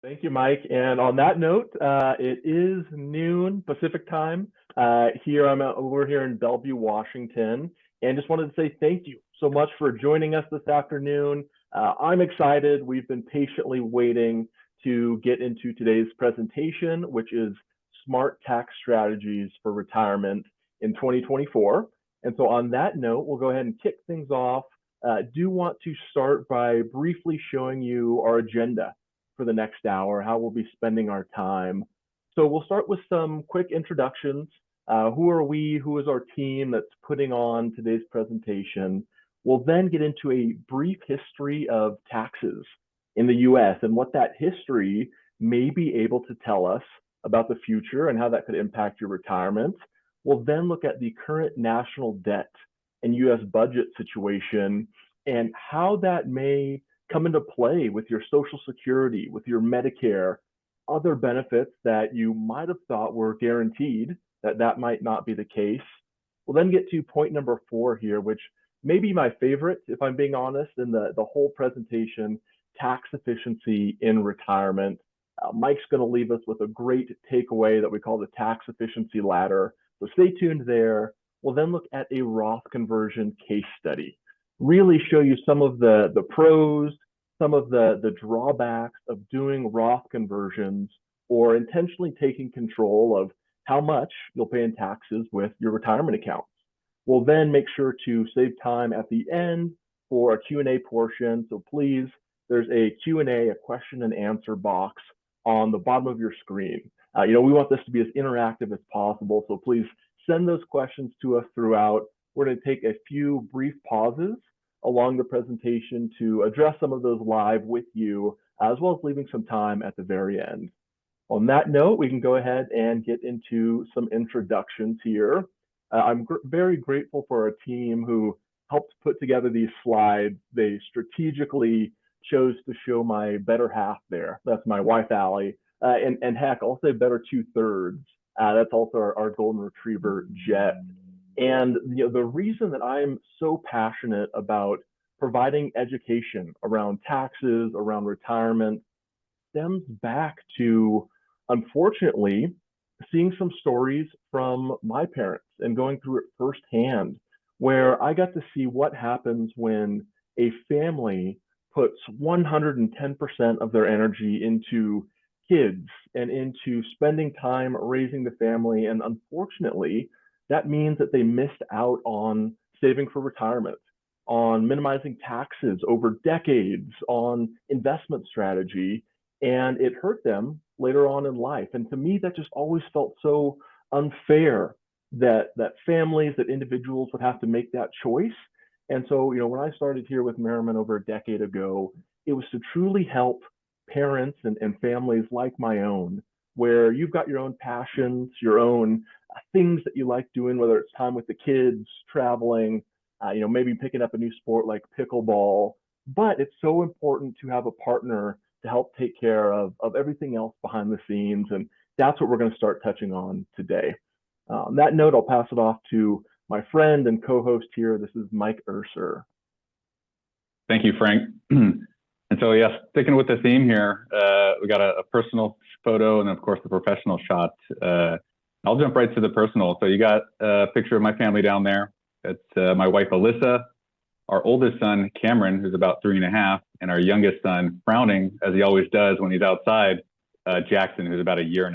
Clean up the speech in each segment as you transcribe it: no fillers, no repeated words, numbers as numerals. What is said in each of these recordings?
Thank you, Mike. And on that note, it is noon Pacific time. We're here in Bellevue, Washington, and just wanted to say thank you so much for joining us this afternoon. I'm excited. We've been patiently waiting to get into today's presentation, which is Smart Tax Strategies for Retirement in 2024. And so on that note, we'll go ahead and kick things off. Do want to start by briefly showing you our agenda for the next hour, how we'll be spending our time. So we'll start with some quick introductions. Who are we? Who is our team that's putting on today's presentation? We'll then get into a brief history of taxes in the US and what that history may be able to tell us about the future and how that could impact your retirement. We'll then look at the current national debt and US budget situation and how that may come into play with your Social Security, with your Medicare, other benefits that you might have thought were guaranteed, that might not be the case. We'll then get to point number 4 here, which may be my favorite, if I'm being honest, in the whole presentation, tax efficiency in retirement. Mike's going to leave us with a great takeaway that we call the tax efficiency ladder. So stay tuned there. We'll then look at a Roth conversion case study, really show you some of the pros, some of the drawbacks of doing Roth conversions or intentionally taking control of how much you'll pay in taxes with your retirement accounts. We'll then make sure to save time at the end for a Q&A portion. So please, there's a Q&A, a question and answer box on the bottom of your screen. We want this to be as interactive as possible. So please send those questions to us throughout. We're going to take a few brief pauses along the presentation to address some of those live with you, as well as leaving some time at the very end. On that note, we can go ahead and get into some introductions here. I'm very grateful for our team who helped put together these slides. They strategically chose to show my better half there. That's my wife, Allie. And heck, I'll say better 2/3. That's also our golden retriever, Jet. And the reason that I'm so passionate about providing education around taxes, around retirement, stems back to, unfortunately, seeing some stories from my parents and going through it firsthand, where I got to see what happens when a family puts 110% of their energy into kids and into spending time raising the family. And unfortunately, that means that they missed out on saving for retirement, on minimizing taxes over decades, on investment strategy, and it hurt them later on in life. And to me, that just always felt so unfair that families, that individuals would have to make that choice. And so, when I started here with Merriman over a decade ago, it was to truly help parents and families like my own, where you've got your own passions, your own things that you like doing, whether it's time with the kids, traveling, maybe picking up a new sport like pickleball. But it's so important to have a partner to help take care of everything else behind the scenes. And that's what we're going to start touching on today. On that note, I'll pass it off to my friend and co-host here. This is Mike Ersser. Thank you, Frank. And so, yes, sticking with the theme here, we got a personal photo and, of course, the professional shot. I'll jump right to the personal. So you got a picture of my family down there. It's my wife, Alyssa, our oldest son, Cameron, who's about 3.5, and our youngest son, frowning, as he always does when he's outside, Jackson, who's about 1.5 years.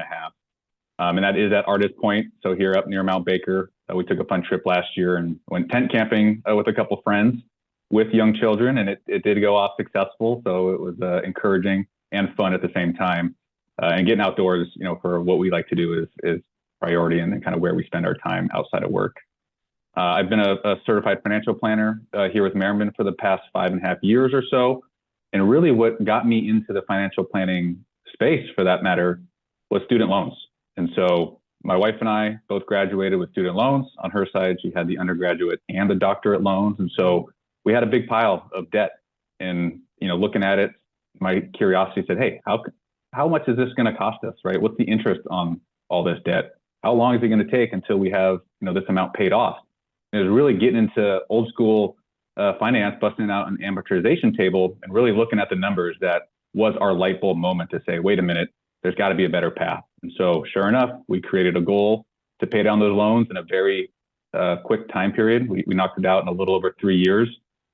And that is at Artist Point. So here up near Mount Baker, we took a fun trip last year and went tent camping with a couple friends with young children, and it did go off successful. So it was encouraging and fun at the same time. And getting outdoors, for what we like to do is priority and then kind of where we spend our time outside of work. I've been a certified financial planner here with Merriman for the past 5.5 years or so. And really what got me into the financial planning space, for that matter, was student loans. And so my wife and I both graduated with student loans. On her side, she had the undergraduate and the doctorate loans. And so we had a big pile of debt. And, looking at it, my curiosity said, hey, how much is this going to cost us, right? What's the interest on all this debt? How long is it going to take until we have, this amount paid off? And it was really getting into old school finance, busting out an amortization table and really looking at the numbers that was our light bulb moment to say, wait a minute, there's got to be a better path. And so sure enough, we created a goal to pay down those loans in a very quick time period. We knocked it out in a little over 3 years,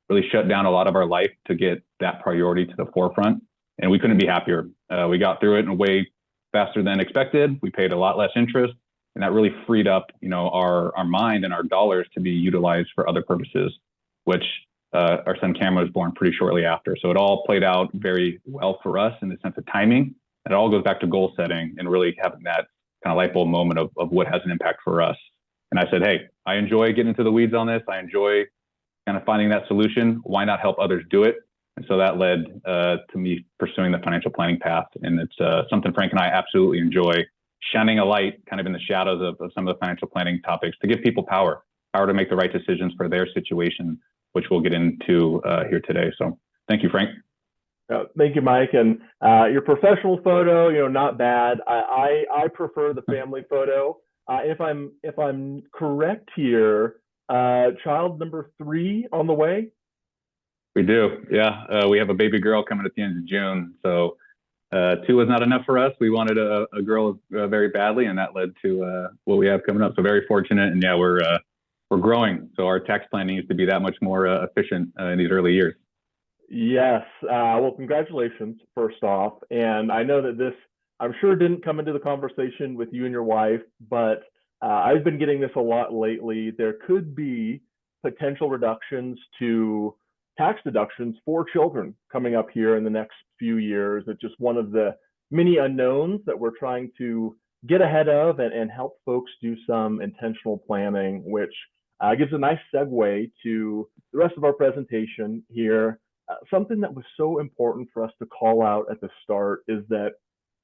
really shut down a lot of our life to get that priority to the forefront. And we couldn't be happier. We got through it in a way faster than expected. We paid a lot less interest, and that really freed up, our mind and our dollars to be utilized for other purposes, which our son Cameron was born pretty shortly after. So it all played out very well for us in the sense of timing. And it all goes back to goal setting and really having that kind of light bulb moment of what has an impact for us. And I said, hey, I enjoy getting into the weeds on this. I enjoy kind of finding that solution. Why not help others do it? And so that led to me pursuing the financial planning path. And it's something Frank and I absolutely enjoy, shining a light kind of in the shadows of some of the financial planning topics to give people power to make the right decisions for their situation, which we'll get into here today. So thank you, Frank. Thank you, Mike. And your professional photo, not bad. I prefer the family photo. If I'm correct here, child number 3 on the way. We do, yeah. We have a baby girl coming at the end of June. So 2 was not enough for us. We wanted a girl very badly, and that led to what we have coming up. So very fortunate, and yeah, we're growing. So our tax planning needs to be that much more efficient in these early years. Yes. Well, congratulations, first off. And I know that this, I'm sure, didn't come into the conversation with you and your wife, but I've been getting this a lot lately. There could be potential reductions to tax deductions for children coming up here in the next few years. It's just one of the many unknowns that we're trying to get ahead of and help folks do some intentional planning, which gives a nice segue to the rest of our presentation here. Something that was so important for us to call out at the start is that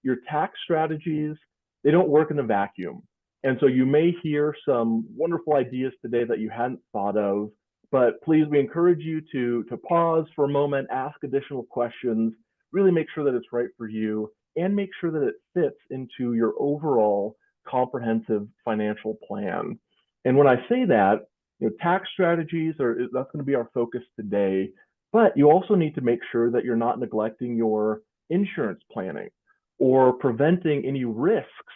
your tax strategies, they don't work in a vacuum. And so you may hear some wonderful ideas today that you hadn't thought of, but please, we encourage you to pause for a moment, ask additional questions, really make sure that it's right for you, and make sure that it fits into your overall comprehensive financial plan. And when I say that, tax strategies that's going to be our focus today, but you also need to make sure that you're not neglecting your insurance planning or preventing any risks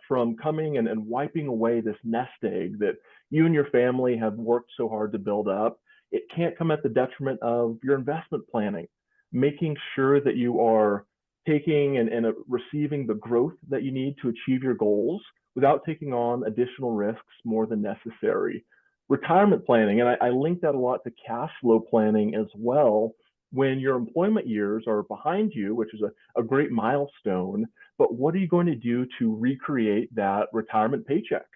from coming and wiping away this nest egg that you and your family have worked so hard to build up. It can't come at the detriment of your investment planning, making sure that you are taking and receiving the growth that you need to achieve your goals without taking on additional risks more than necessary. Retirement planning, and I link that a lot to cash flow planning as well. When your employment years are behind you, which is a great milestone, but what are you going to do to recreate that retirement paycheck?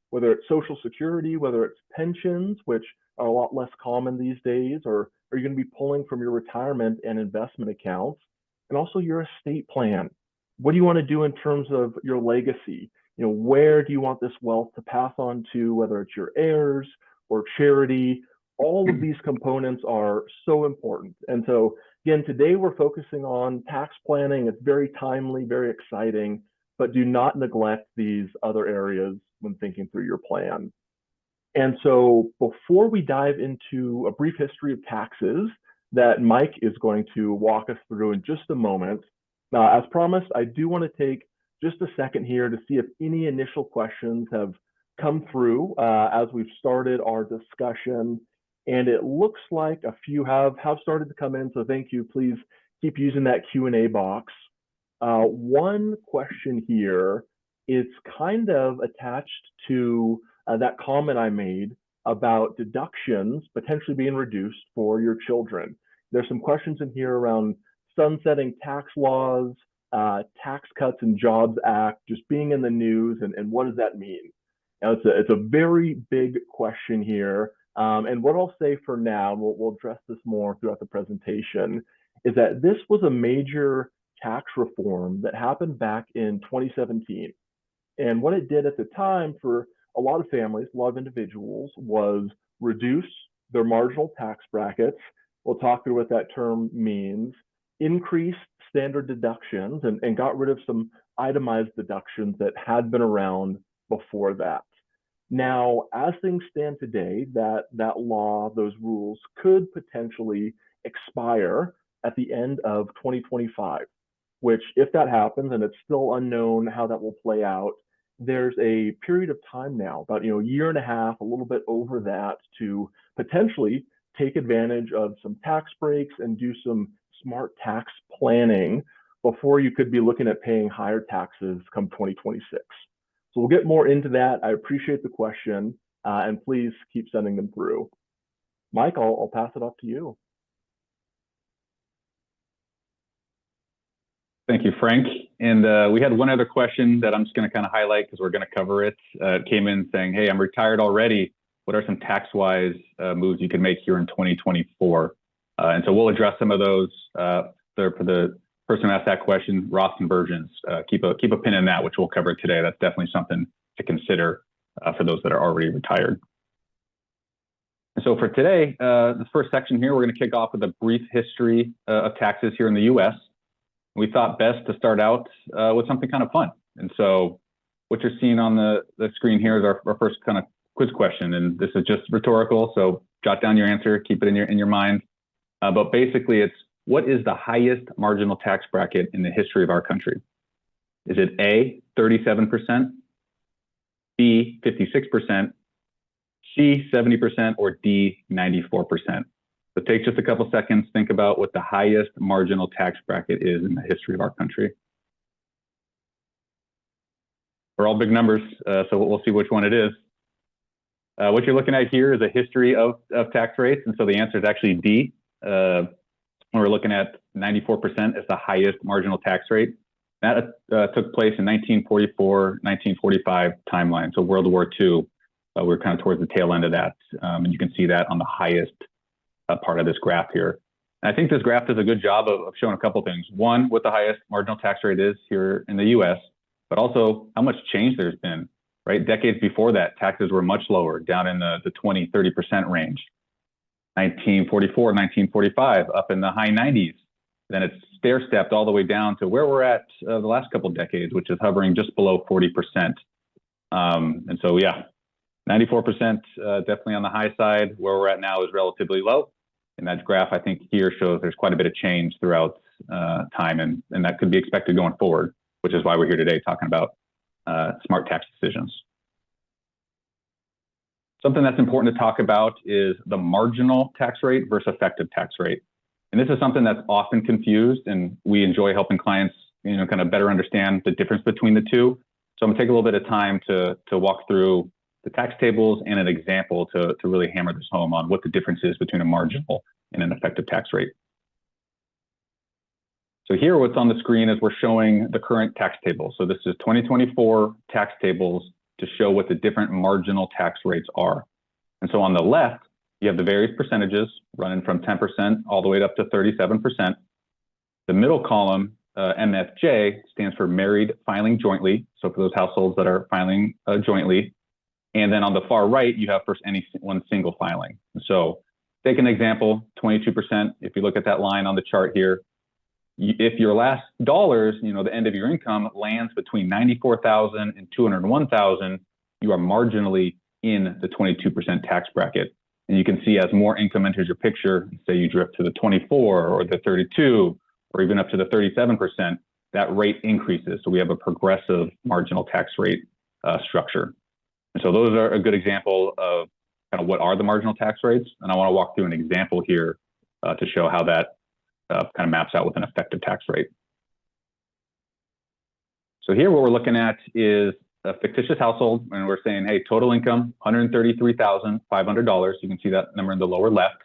Whether it's Social Security, whether it's pensions, which are a lot less common these days, or are you going to be pulling from your retirement and investment accounts? And also your estate plan. What do you want to do in terms of your legacy? Where do you want this wealth to pass on to, whether it's your heirs or charity? All of these components are so important. And so again, today we're focusing on tax planning. It's very timely, very exciting, but do not neglect these other areas when thinking through your plan. And so before we dive into a brief history of taxes that Mike is going to walk us through in just a moment, as promised, I do want to take just a second here to see if any initial questions have come through as we've started our discussion. And it looks like a few have started to come in, so thank you. Please keep using that Q&A box. One question here is kind of attached to that comment I made about deductions potentially being reduced for your children. There's some questions in here around sunsetting tax laws, Tax Cuts and Jobs Act, just being in the news, and what does that mean? Now, it's a very big question here. And what I'll say for now, we'll address this more throughout the presentation, is that this was a major tax reform that happened back in 2017. And what it did at the time for a lot of families, a lot of individuals, was reduce their marginal tax brackets. We'll talk through what that term means, increase standard deductions, and got rid of some itemized deductions that had been around before that. Now, as things stand today, that law, those rules could potentially expire at the end of 2025, which if that happens, and it's still unknown how that will play out, there's a period of time now, about a year and a half, a little bit over that, to potentially take advantage of some tax breaks and do some smart tax planning before you could be looking at paying higher taxes come 2026. So we'll get more into that. I appreciate the question, and please keep sending them through. Mike, I'll pass it off to you. Thank you, Frank. And we had one other question that I'm just going to kind of highlight because we're going to cover it. It came in saying, hey, I'm retired already. What are some tax-wise moves you can make here in 2024? And so we'll address some of those for the person who asked that question, Roth conversions. Keep a pin in that, which we'll cover today. That's definitely something to consider for those that are already retired. And so for today, the first section here, we're going to kick off with a brief history of taxes here in the U.S. We thought best to start out with something kind of fun. And so what you're seeing on the screen here is our first kind of quiz question. And this is just rhetorical, so jot down your answer, keep it in your mind. But basically it's, what is the highest marginal tax bracket in the history of our country? Is it A, 37%, B, 56%, C, 70%, or D, 94%? So take just a couple seconds, think about what the highest marginal tax bracket is in the history of our country. They're all big numbers, so we'll see which one it is. What you're looking at here is a history of tax rates, and so the answer is actually D. We're looking at 94% as the highest marginal tax rate. That took place in 1944, 1945 timeline, so World War II. We're kind of towards the tail end of that, and you can see that on the highest part of this graph here. And I think this graph does a good job of showing a couple things. One, what the highest marginal tax rate is here in the US, but also how much change there's been, right? Decades before that, taxes were much lower, down in the 20, 30% range. 1944, 1945, up in the high 90s. Then it's stair-stepped all the way down to where we're at the last couple of decades, which is hovering just below 40%. And so, yeah, 94% definitely on the high side. Where we're at now is relatively low. And that graph, I think, here shows there's quite a bit of change throughout time, and that could be expected going forward, which is why we're here today talking about smart tax decisions. Something that's important to talk about is the marginal tax rate versus effective tax rate. And this is something that's often confused, and we enjoy helping clients, kind of better understand the difference between the two. So I'm gonna take a little bit of time to walk through the tax tables and an example to really hammer this home on what the difference is between a marginal and an effective tax rate. So here, what's on the screen is we're showing the current tax table. So this is 2024 tax tables to show what the different marginal tax rates are. And so on the left, you have the various percentages running from 10% all the way up to 37%. The middle column, MFJ, stands for married filing jointly. So for those households that are filing jointly. And then on the far right, you have first any one single filing. So take an example, 22%. If you look at that line on the chart here, if your last dollars, the end of your income lands between $94,000 and $201,000, you are marginally in the 22% tax bracket. And you can see as more income enters your picture, say you drift to the 24 or the 32, or even up to the 37%, that rate increases. So we have a progressive marginal tax rate structure. And so those are a good example of kind of what are the marginal tax rates. And I want to walk through an example here to show how that kind of maps out with an effective tax rate. So here what we're looking at is a fictitious household, and we're saying, hey, total income, $133,500. You can see that number in the lower left.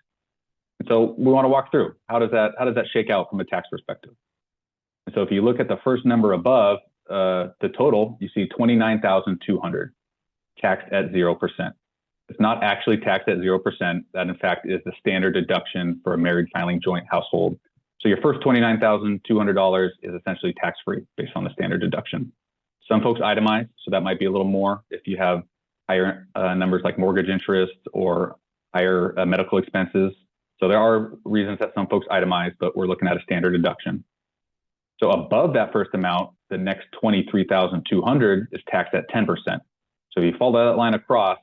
And so we want to walk through, how does that shake out from a tax perspective? And so if you look at the first number above, the total, you see $29,200 taxed at 0%. It's not actually taxed at 0%. That, in fact, is the standard deduction for a married filing joint household. So your first $29,200 is essentially tax-free based on the standard deduction. Some folks itemize, so that might be a little more if you have higher numbers like mortgage interest or higher medical expenses. So there are reasons that some folks itemize, but we're looking at a standard deduction. So above that first amount, the next $23,200 is taxed at 10%. So if you follow that line across,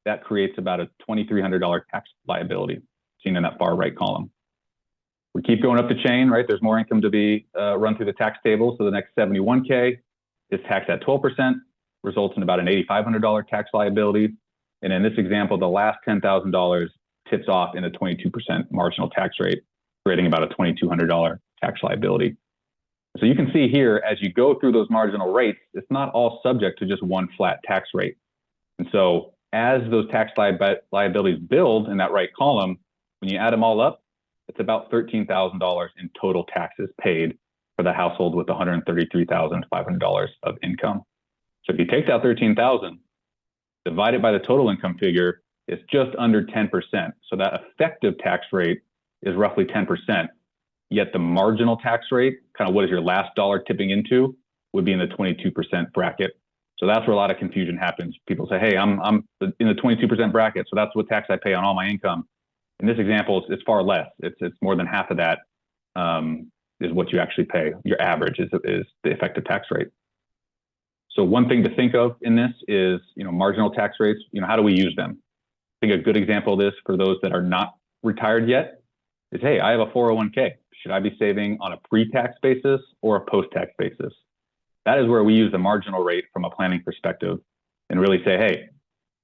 that creates about a $2,300 tax liability, seen in that far right column. We keep going up the chain, right? There's more income to be run through the tax table. So the next 71K is taxed at 12%, results in about an $8,500 tax liability. And in this example, the last $10,000 tips off in a 22% marginal tax rate, creating about a $2,200 tax liability. So you can see here, as you go through those marginal rates, it's not all subject to just one flat tax rate. And so as those tax liabilities build in that right column, when you add them all up, it's about $13,000 in total taxes paid for the household with $133,500 of income. So if you take that $13,000, divide it by the total income figure, it's just under 10%. So that effective tax rate is roughly 10%. Yet the marginal tax rate, kind of what is your last dollar tipping into, would be in the 22% bracket. So that's where a lot of confusion happens. People say, hey, I'm in the 22% bracket, so that's what tax I pay on all my income. In this example, it's far less. It's more than half of that is what you actually pay. Your average is the effective tax rate. So one thing to think of in this is, marginal tax rates. How do we use them? I think a good example of this for those that are not retired yet is, hey, I have a 401k. Should I be saving on a pre-tax basis or a post-tax basis? That is where we use the marginal rate from a planning perspective and really say, hey,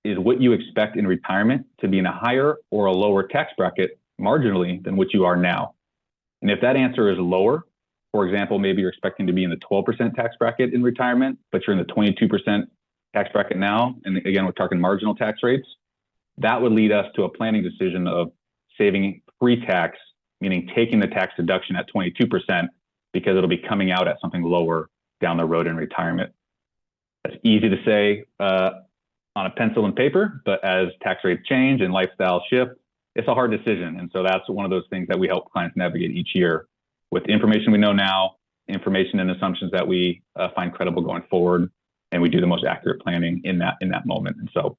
is what you expect in retirement to be in a higher or a lower tax bracket marginally than what you are now? And if that answer is lower, for example, maybe you're expecting to be in the 12% tax bracket in retirement, but you're in the 22% tax bracket now, and again, we're talking marginal tax rates, that would lead us to a planning decision of saving pre-tax, meaning taking the tax deduction at 22%, because it'll be coming out at something lower down the road in retirement. That's easy to say on a pencil and paper, but as tax rates change and lifestyle shift, it's a hard decision. And so that's one of those things that we help clients navigate each year with the information we know now, information and assumptions that we find credible going forward, and we do the most accurate planning in that moment. And so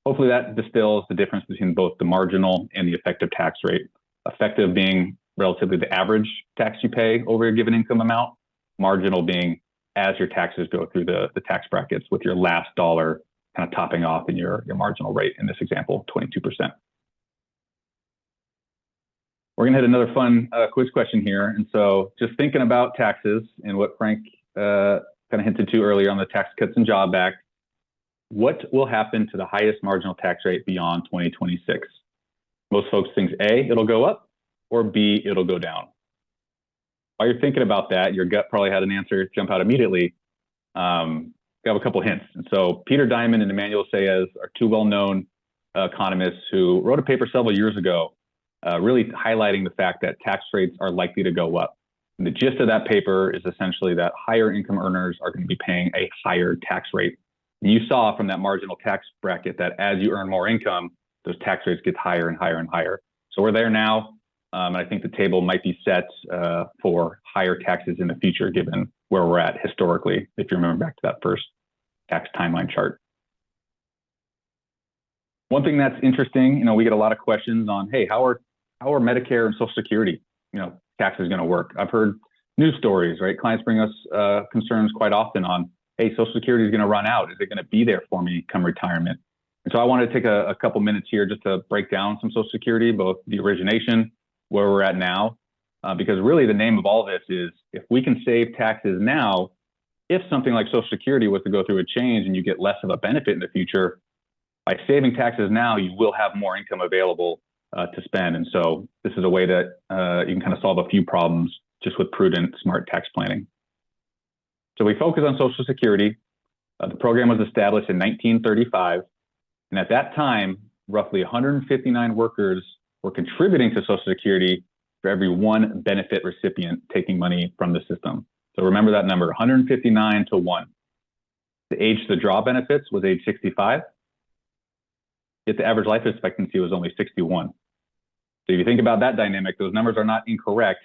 hopefully that distills the difference between both the marginal and the effective tax rate. Effective being relatively the average tax you pay over a given income amount, marginal being as your taxes go through the tax brackets with your last dollar kind of topping off in your marginal rate, in this example, 22%. We're gonna hit another fun quiz question here. And so just thinking about taxes and what Frank kind of hinted to earlier on the Tax Cuts and Jobs Act, what will happen to the highest marginal tax rate beyond 2026? Most folks think A, it'll go up, or B, it'll go down. While you're thinking about that, your gut probably had an answer jump out immediately. We have a couple hints. And so Peter Diamond and Emmanuel Saez are two well-known economists who wrote a paper several years ago, really highlighting the fact that tax rates are likely to go up. And the gist of that paper is essentially that higher income earners are going to be paying a higher tax rate. And you saw from that marginal tax bracket that as you earn more income, those tax rates get higher and higher and higher. So we're there now. And I think the table might be set for higher taxes in the future, given where we're at historically, if you remember back to that first tax timeline chart. One thing that's interesting, we get a lot of questions on, hey, how are Medicare and Social Security, taxes going to work? I've heard news stories, right? Clients bring us concerns quite often on, hey, Social Security is going to run out. Is it going to be there for me come retirement? And so I want to take a couple minutes here just to break down some Social Security, both the origination, where we're at now, because really the name of all this is if we can save taxes now, if something like Social Security was to go through a change and you get less of a benefit in the future, by saving taxes now, you will have more income available to spend. And so this is a way that you can kind of solve a few problems just with prudent, smart tax planning. So we focus on Social Security. The program was established in 1935. And at that time, roughly 159 workers were contributing to Social Security for every one benefit recipient taking money from the system. So remember that number, 159 to 1. The age to draw benefits was age 65, yet the average life expectancy was only 61. So if you think about that dynamic, those numbers are not incorrect.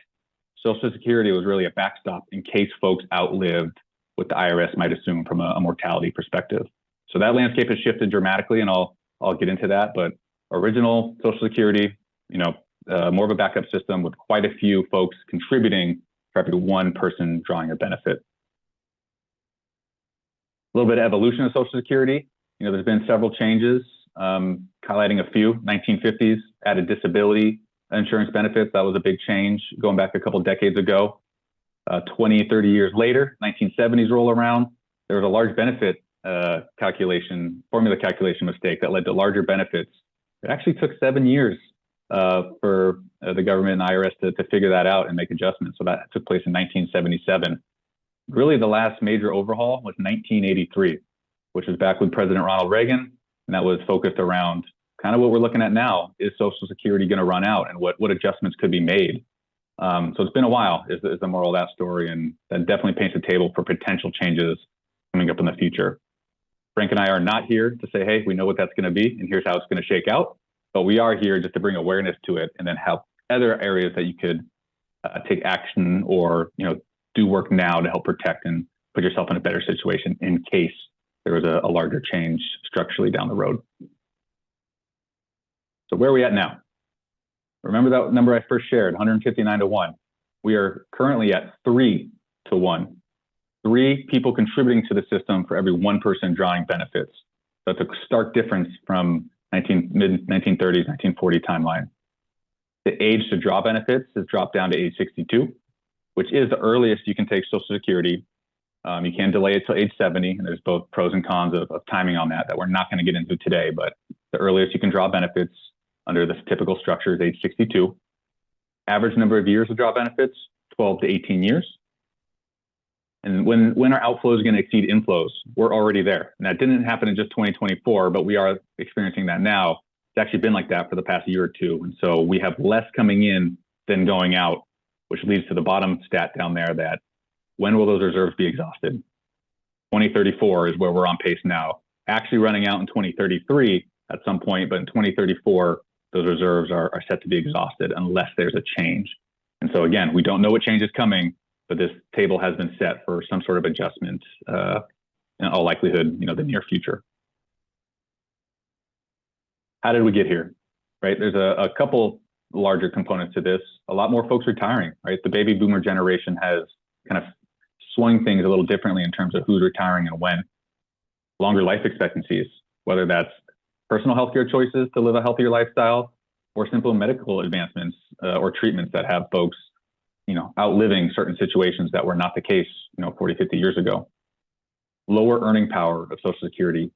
Social Security was really a backstop in case folks outlived what the IRS might assume from a mortality perspective. So that landscape has shifted dramatically, and I'll get into that. But original Social Security, more of a backup system with quite a few folks contributing for every one person drawing a benefit. A little bit of evolution of Social Security. There's been several changes, highlighting a few. 1950s added disability insurance benefits. That was a big change going back a couple decades ago. 20, 30 years later, 1970s roll around, there was a large benefit formula calculation mistake that led to larger benefits. It actually took 7 years for the government and IRS to figure that out and make adjustments. So that took place in 1977. Really, the last major overhaul was 1983, which was back with President Ronald Reagan, and that was focused around kind of what we're looking at now. Is Social Security going to run out, and what adjustments could be made? So it's been a while is the moral of that story, and that definitely paints the table for potential changes coming up in the future. Frank and I are not here to say, hey, we know what that's going to be, and here's how it's going to shake out. But we are here just to bring awareness to it, and then help other areas that you could take action or do work now to help protect and put yourself in a better situation in case there was a larger change structurally down the road. So where are we at now? Remember that number I first shared, 159 to 1. We are currently at 3 to 1. 3 people contributing to the system for every 1 person drawing benefits. That's a stark difference from mid-1930s, 1940 timeline. The age to draw benefits has dropped down to age 62, which is the earliest you can take Social Security. You can delay it till age 70, and there's both pros and cons of timing on that we're not going to get into today, but the earliest you can draw benefits under this typical structure is age 62. Average number of years to draw benefits, 12 to 18 years. And when our outflows are going to exceed inflows, we're already there. And that didn't happen in just 2024, but we are experiencing that now. It's actually been like that for the past year or two. And so we have less coming in than going out, which leads to the bottom stat down there that when will those reserves be exhausted? 2034 is where we're on pace now. Actually running out in 2033 at some point, but in 2034, those reserves are set to be exhausted unless there's a change. And so again, we don't know what change is coming, but this table has been set for some sort of adjustment in all likelihood, the near future. How did we get here, right? There's a couple larger components to this. A lot more folks retiring, right? The baby boomer generation has kind of swung things a little differently in terms of who's retiring and when. Longer life expectancies, whether that's personal healthcare choices to live a healthier lifestyle, or simple medical advancements or treatments that have folks, outliving certain situations that were not the case, 40, 50 years ago. Lower earning power of Social Security.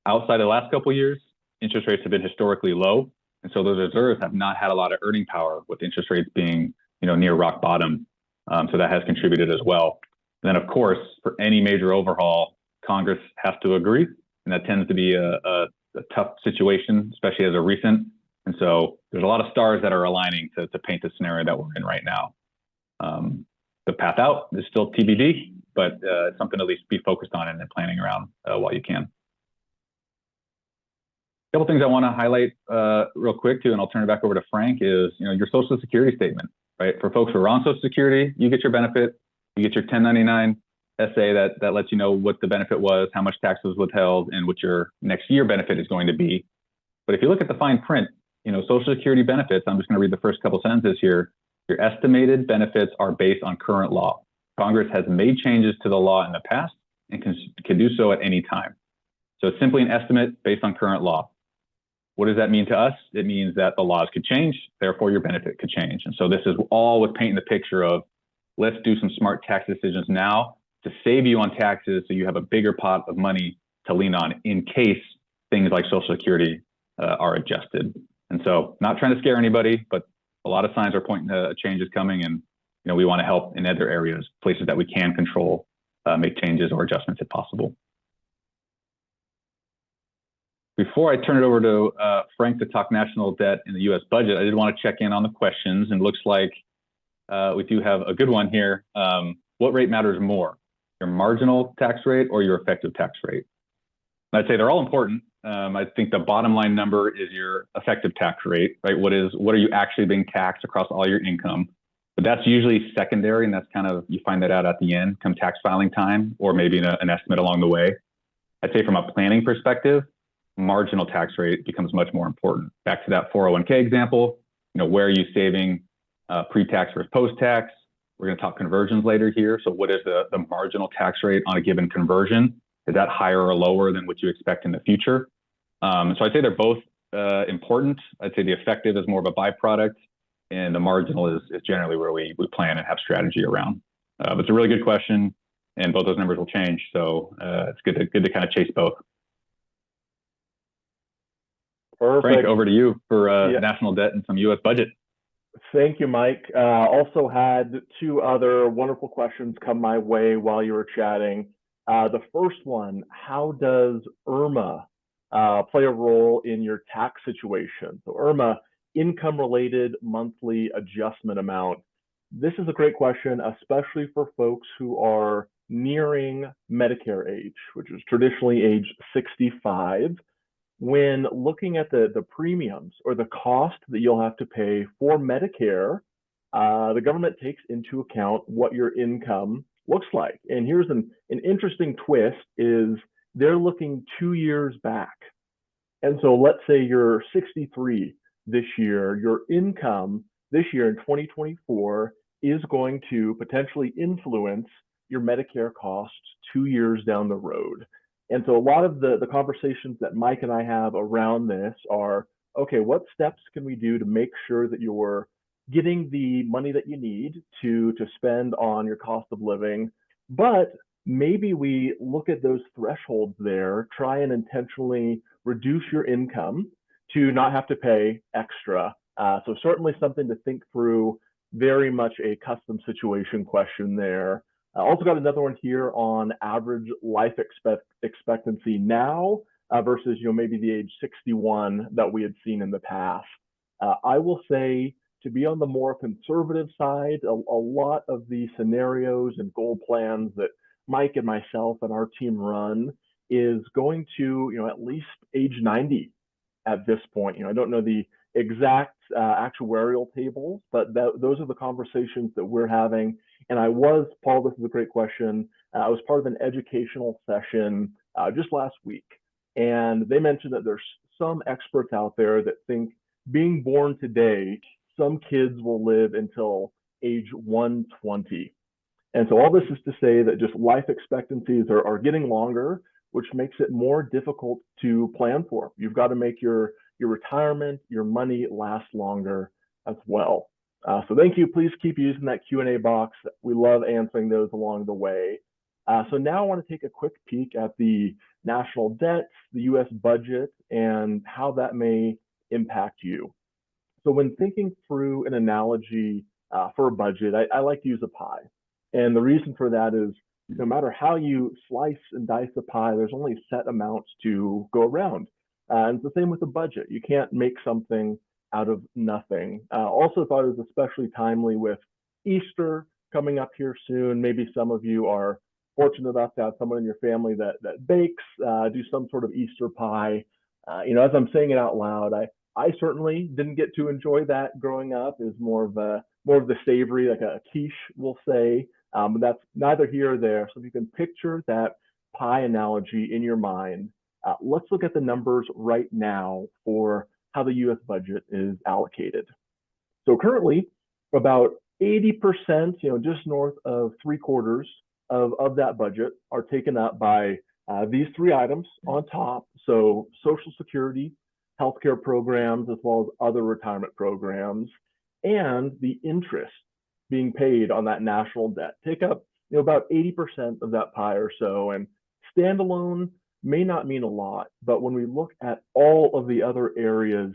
Outside of the last couple of years, interest rates have been historically low, and so those reserves have not had a lot of earning power, with interest rates being, near rock bottom. So that has contributed as well. And then, of course, for any major overhaul, Congress has to agree, and that tends to be a tough situation, especially as a recent. And so there's a lot of stars that are aligning to paint the scenario that we're in right now. The path out is still TBD, but it's something to at least be focused on and planning around while you can. A couple things I want to highlight real quick too, and I'll turn it back over to Frank, is your Social Security statement, right? For folks who are on Social Security, you get your benefit, you get your 1099 essay that lets you know what the benefit was, how much tax was withheld, and what your next year benefit is going to be. But if you look at the fine print, Social Security benefits, I'm just going to read the first couple sentences here. Your estimated benefits are based on current law. Congress has made changes to the law in the past and can do so at any time. So it's simply an estimate based on current law. What does that mean to us? It means that the laws could change, therefore your benefit could change. And so this is all with painting the picture of, let's do some smart tax decisions now to save you on taxes so you have a bigger pot of money to lean on in case things like Social Security are adjusted. And so not trying to scare anybody, but a lot of signs are pointing to changes coming, and we want to help in other areas, places that we can control, make changes or adjustments if possible. Before I turn it over to Frank to talk national debt in the U.S. budget, I did want to check in on the questions, and it looks like we do have a good one here. What rate matters more, your marginal tax rate or your effective tax rate? And I'd say they're all important. I think the bottom line number is your effective tax rate, right? What are you actually being taxed across all your income? But that's usually secondary, and that's kind of, you find that out at the end, come tax filing time, or maybe an estimate along the way. I'd say from a planning perspective, marginal tax rate becomes much more important. Back to that 401k example, where are you saving pre-tax versus post-tax? We're going to talk conversions later here. So what is the marginal tax rate on a given conversion? Is that higher or lower than what you expect in the future? So I'd say they're both important. I'd say the effective is more of a byproduct. and the marginal is generally where we plan and have strategy around. But it's a really good question, and both those numbers will change. So it's good to kind of chase both. Perfect. Frank, over to you for national debt and some U.S. budget. Thank you, Mike. Also had two other wonderful questions come my way while you were chatting. The first one, how does IRMA play a role in your tax situation? So IRMA, income-related monthly adjustment amount. This is a great question, especially for folks who are nearing Medicare age, which is traditionally age 65. When looking at the premiums or the cost that you'll have to pay for Medicare, the government takes into account what your income looks like. And here's an interesting twist is they're looking 2 years back. And so let's say you're 63 this year, your income this year in 2024 is going to potentially influence your Medicare costs 2 years down the road. And so a lot of the conversations that Mike and I have around this are, okay, what steps can we do to make sure that you're getting the money that you need to spend on your cost of living, but maybe we look at those thresholds there, try and intentionally reduce your income to not have to pay extra. So certainly something to think through, very much a custom situation question there. I also got another one here on average life expectancy now versus maybe the age 61 that we had seen in the past. I will say to be on the more conservative side, a lot of the scenarios and goal plans that Mike and myself and our team run is going to at least age 90 at this point. I don't know the exact actuarial tables, but those are the conversations that we're having. And Paul, this is a great question. I was part of an educational session just last week, and they mentioned that there's some experts out there that think being born today, some kids will live until age 120. And so all this is to say that just life expectancies are getting longer, which makes it more difficult to plan for. You've got to make your retirement, your money last longer as well. So thank you. Please keep using that Q&A box. We love answering those along the way. So now I want to take a quick peek at the national debt, the U.S. budget, and how that may impact you. So when thinking through an analogy for a budget, I like to use a pie. And the reason for that is no matter how you slice and dice a pie, there's only set amounts to go around. And it's the same with the budget. You can't make something out of nothing. Also thought it was especially timely with Easter coming up here soon. Maybe some of you are fortunate enough to have someone in your family that bakes, do some sort of Easter pie. As I'm saying it out loud, I certainly didn't get to enjoy that growing up. It was more of the savory, like a quiche, we'll say. But that's neither here or there. So if you can picture that pie analogy in your mind, let's look at the numbers right now for how the U.S. budget is allocated. So currently, about 80%, just north of 3/4 of that budget are taken up by these three items on top. So Social Security, healthcare programs, as well as other retirement programs, and the interest being paid on that national debt take up about 80% of that pie or so. And standalone may not mean a lot, but when we look at all of the other areas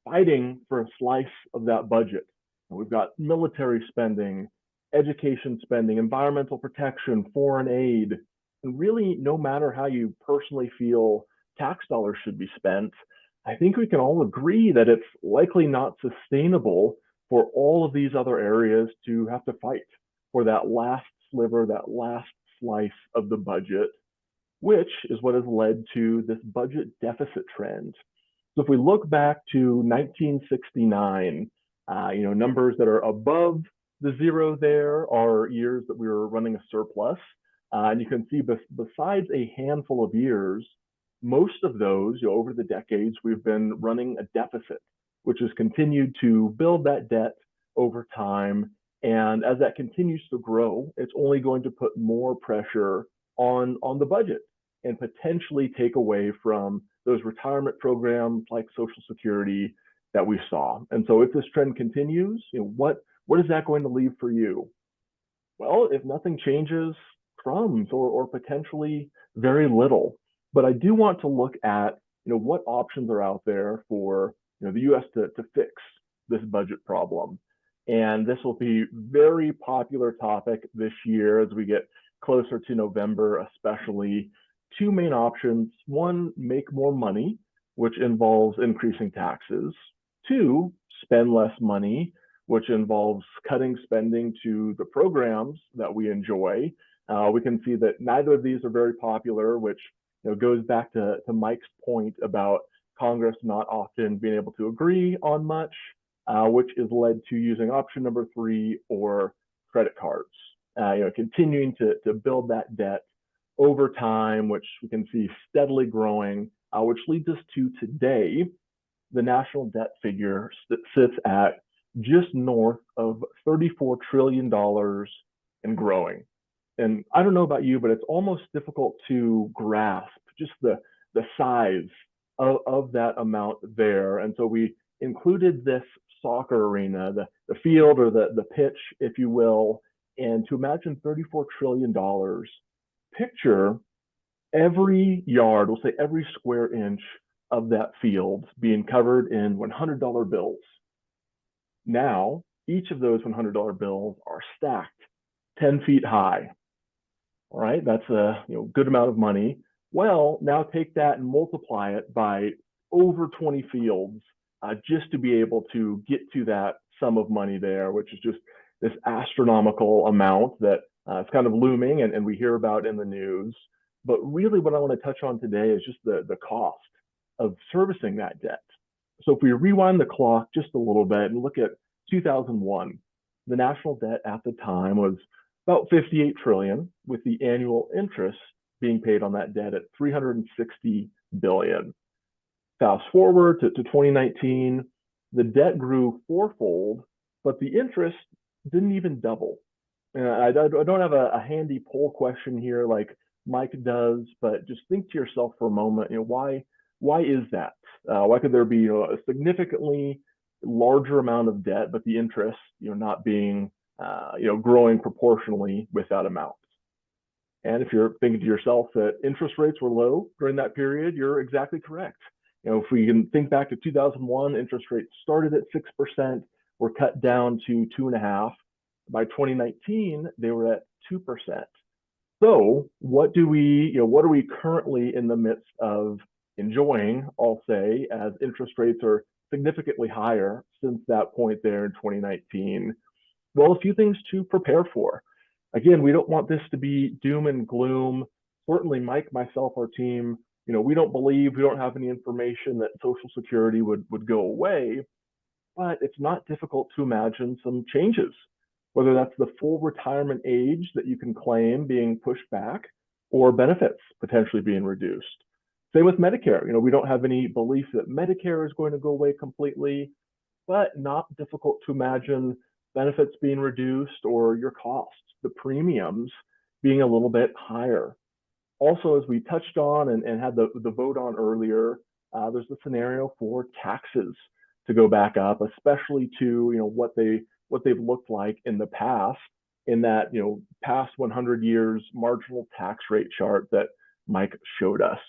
fighting for a slice of that budget, we've got military spending, education spending, environmental protection, foreign aid, and really no matter how you personally feel tax dollars should be spent, I think we can all agree that it's likely not sustainable for all of these other areas to have to fight for that last sliver, that last slice of the budget, which is what has led to this budget deficit trend. So if we look back to 1969, numbers that are above the zero there are years that we were running a surplus. And you can see besides a handful of years, most of those, over the decades, we've been running a deficit, which has continued to build that debt over time. And as that continues to grow, it's only going to put more pressure on the budget and potentially take away from those retirement programs like Social Security, that we saw. And so if this trend continues, what is that going to leave for you? Well, if nothing changes, crumbs or potentially very little. But I do want to look at what options are out there for the U.S. to fix this budget problem. And this will be very popular topic this year as we get closer to November, especially. Two main options. One, make more money, which involves increasing taxes. Two, spend less money, which involves cutting spending to the programs that we enjoy. We can see that neither of these are very popular, which goes back to Mike's point about Congress not often being able to agree on much, which is led to using option number 3 or credit cards. Continuing to build that debt over time, which we can see steadily growing, which leads us to today. The national debt figure sits at just north of $34 trillion and growing. And I don't know about you, but it's almost difficult to grasp just the size of that amount there. And so we included this soccer arena, the field or the pitch, if you will, and to imagine $34 trillion, picture every yard, we'll say every square inch of that field being covered in $100 bills. Now, each of those $100 bills are stacked 10 feet high. All right, that's a good amount of money. Well, now take that and multiply it by over 20 fields just to be able to get to that sum of money there, which is just this astronomical amount that it's kind of looming and we hear about in the news. But really what I want to touch on today is just the cost of servicing that debt. So if we rewind the clock just a little bit and look at 2001, the national debt at the time was about 58 trillion, with the annual interest being paid on that debt at 360 billion. Fast forward to 2019, the debt grew fourfold, but the interest didn't even double. I don't have a handy poll question here like Mike does, but just think to yourself for a moment, why is that? Why could there be a significantly larger amount of debt, but the interest not being growing proportionally with that amount? And if you're thinking to yourself that interest rates were low during that period, you're exactly correct. If we can think back to 2001, interest rates started at 6%, were cut down to 2.5%. By 2019, they were at 2%. So what are we currently in the midst of enjoying, I'll say, as interest rates are significantly higher since that point there in 2019? Well, a few things to prepare for. Again, we don't want this to be doom and gloom. Certainly, Mike, myself, our team, we don't have any information that Social Security would go away, but it's not difficult to imagine some changes, whether that's the full retirement age that you can claim being pushed back or benefits potentially being reduced. Same with Medicare. We don't have any belief that Medicare is going to go away completely, but not difficult to imagine benefits being reduced or your costs, the premiums being a little bit higher. Also, as we touched on and had the vote on earlier, there's the scenario for taxes to go back up, especially to what they've looked like in the past, in that past 100 years marginal tax rate chart that Mike showed us.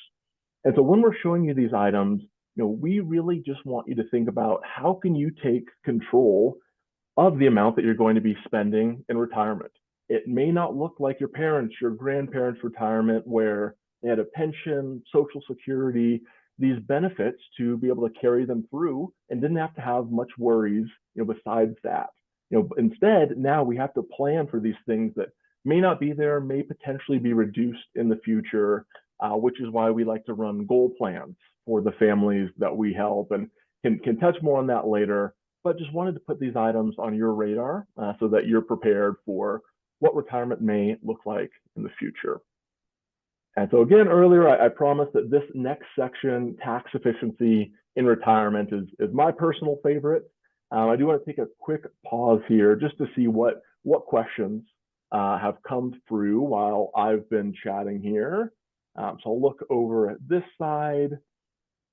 And so when we're showing you these items, we really just want you to think about how can you take control of the amount that you're going to be spending in retirement. It may not look like your parents, your grandparents' retirement, where they had a pension, Social Security, these benefits to be able to carry them through and didn't have to have much worries, besides that. Instead, now we have to plan for these things that may not be there, may potentially be reduced in the future, which is why we like to run goal plans for the families that we help, and can touch more on that later. But just wanted to put these items on your radar so that you're prepared for what retirement may look like in the future. And so again, earlier, I promised that this next section, tax efficiency in retirement, is my personal favorite. I do want to take a quick pause here just to see what questions have come through while I've been chatting here. So I'll look over at this side.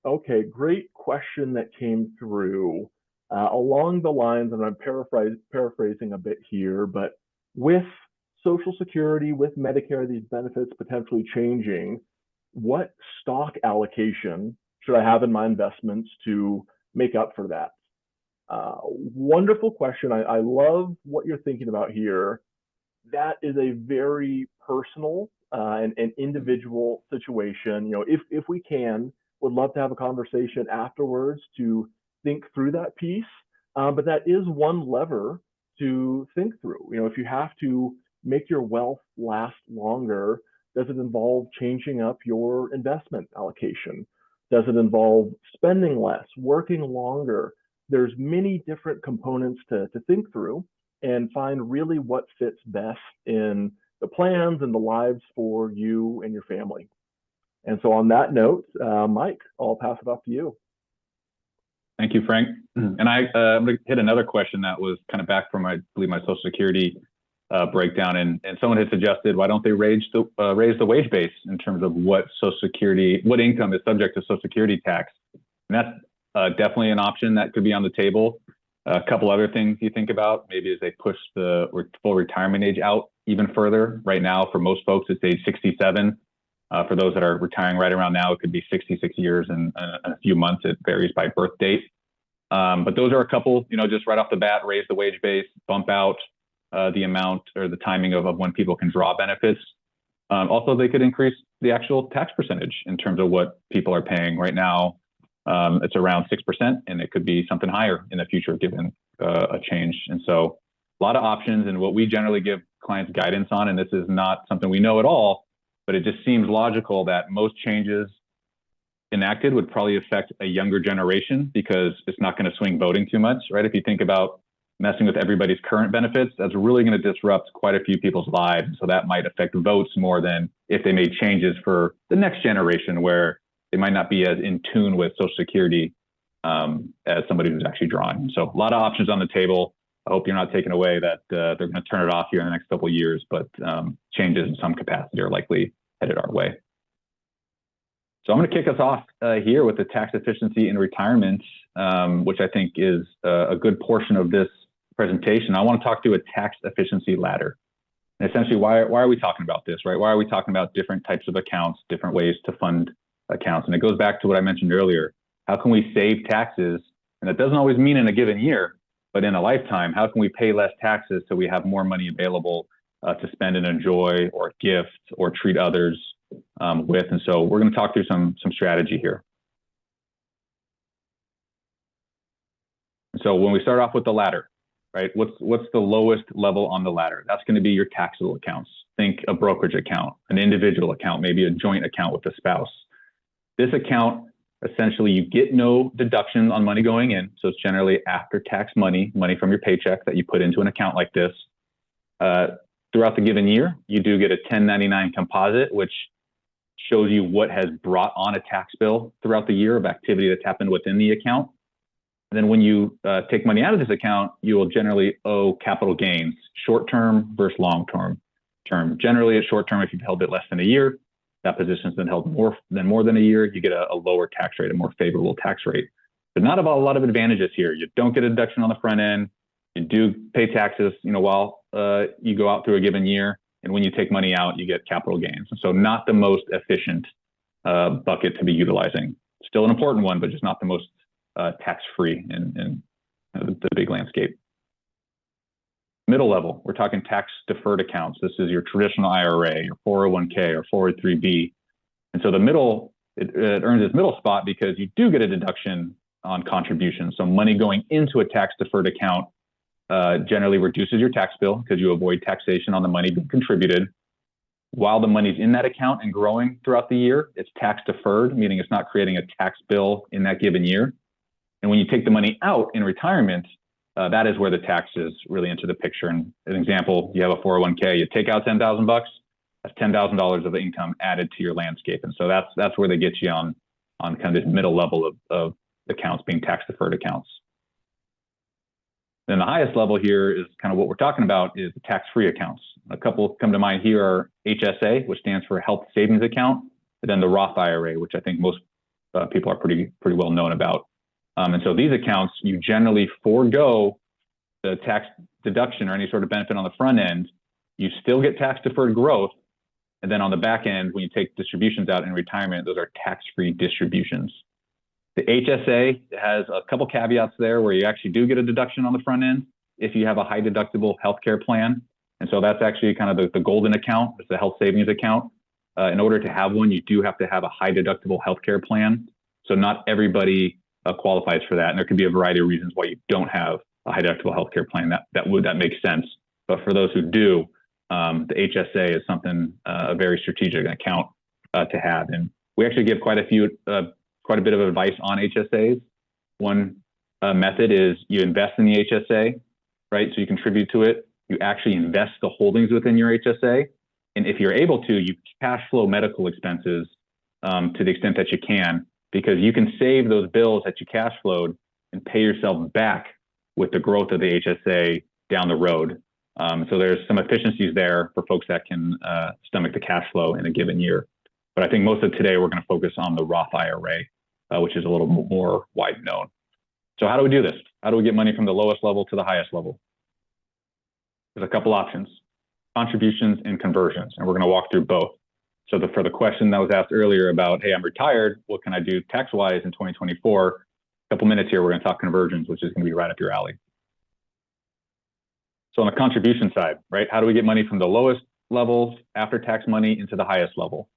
Okay, great question that came through along the lines, and I'm paraphrasing a bit here, but with Social Security, with Medicare, these benefits potentially changing, what stock allocation should I have in my investments to make up for that? Wonderful question. I love what you're thinking about here. That is a very personal and individual situation. If we can, would love to have a conversation afterwards to think through that piece. But that is one lever to think through. If you have to make your wealth last longer, does it involve changing up your investment allocation? Does it involve spending less, working longer? There's many different components to think through and find really what fits best in the plans and the lives for you and your family. And so on that note, Mike, I'll pass it off to you. Thank you, Frank. And I'm going to hit another question that was kind of back from, I believe, my Social Security breakdown. And someone had suggested, why don't they raise the wage base in terms of what income is subject to Social Security tax? And that's definitely an option that could be on the table. A couple other things you think about, maybe as they push the full retirement age out even further. Right now, for most folks, it's age 67. For those that are retiring right around now, it could be 66 years and a few months. It varies by birth date. But those are a couple, just right off the bat, raise the wage base, bump out the amount or the timing of when people can draw benefits. Also, they could increase the actual tax percentage in terms of what people are paying right now. It's around 6%, and it could be something higher in the future given a change. And so a lot of options, and what we generally give clients guidance on, and this is not something we know at all, but it just seems logical that most changes enacted would probably affect a younger generation because it's not going to swing voting too much, right? If you think about messing with everybody's current benefits, that's really going to disrupt quite a few people's lives. So that might affect votes more than if they made changes for the next generation where they might not be as in tune with Social Security as somebody who's actually drawing. So a lot of options on the table. I hope you're not taking away that they're going to turn it off here in the next couple of years, but changes in some capacity are likely headed our way. So I'm going to kick us off here with the tax efficiency in retirement, which I think is a good portion of this presentation. I want to talk through a tax efficiency ladder. And essentially, why are we talking about this, right? Why are we talking about different types of accounts, different ways to fund accounts? And it goes back to what I mentioned earlier. How can we save taxes? And that doesn't always mean in a given year, but in a lifetime. How can we pay less taxes so we have more money available to spend and enjoy or gift or treat others with? And so we're going to talk through some strategy here. So when we start off with the ladder, right? What's the lowest level on the ladder? That's going to be your taxable accounts. Think a brokerage account, an individual account, maybe a joint account with a spouse. This account, essentially, you get no deduction on money going in. So it's generally after-tax money from your paycheck that you put into an account like this. Throughout the given year, you do get a 1099 composite, which shows you what has brought on a tax bill throughout the year of activity that's happened within the account. And then when you take money out of this account, you will generally owe capital gains, short-term versus long-term. Generally, at short-term, if you've held it less than a year, that position's been held more than a year, you get a lower tax rate, a more favorable tax rate. But not about a lot of advantages here. You don't get a deduction on the front end. You do pay taxes, while you go out through a given year. And when you take money out, you get capital gains. And so not the most efficient bucket to be utilizing. Still an important one, but just not the most tax-free in the big landscape. Middle level, we're talking tax deferred accounts. This is your traditional IRA, your 401k, or 403b. And so the middle, it earns its middle spot because you do get a deduction on contributions. So money going into a tax deferred account generally reduces your tax bill because you avoid taxation on the money being contributed. While the money's in that account and growing throughout the year, it's tax deferred, meaning it's not creating a tax bill in that given year. And when you take the money out in retirement, that is where the taxes really enter the picture. And an example, you have a 401k, you take out $10,000, that's $10,000 of income added to your landscape. And so that's where they get you on kind of this middle level of accounts being tax deferred accounts. Then the highest level here is kind of what we're talking about is the tax-free accounts. A couple come to mind here are HSA, which stands for Health Savings Account, and then the Roth IRA, which I think most people are pretty well known about. And so these accounts, you generally forego the tax deduction or any sort of benefit on the front end. You still get tax deferred growth. And then on the back end, when you take distributions out in retirement, those are tax-free distributions. The HSA has a couple caveats there where you actually do get a deduction on the front end if you have a high deductible healthcare plan. And so that's actually kind of the golden account. It's the health savings account. In order to have one, you do have to have a high deductible healthcare plan. So not everybody qualifies for that. And there could be a variety of reasons why you don't have a high deductible healthcare plan. That makes sense. But for those who do, the HSA is something, a very strategic account to have. And we actually give quite a bit of advice on HSAs. One method is you invest in the HSA, right? So you contribute to it. You actually invest the holdings within your HSA. And if you're able to, you cash flow medical expenses to the extent that you can, because you can save those bills that you cash flowed and pay yourself back with the growth of the HSA down the road. So there's some efficiencies there for folks that can stomach the cash flow in a given year. But I think most of today, we're going to focus on the Roth IRA, which is a little more wide known. So how do we do this? How do we get money from the lowest level to the highest level? There's a couple options: contributions and conversions, and we're going to walk through both. So for the question that was asked earlier about, hey, I'm retired, what can I do tax-wise in 2024? A couple minutes here, we're going to talk conversions, which is going to be right up your alley. So on the contribution side, right, how do we get money from the lowest levels after tax money into the highest level?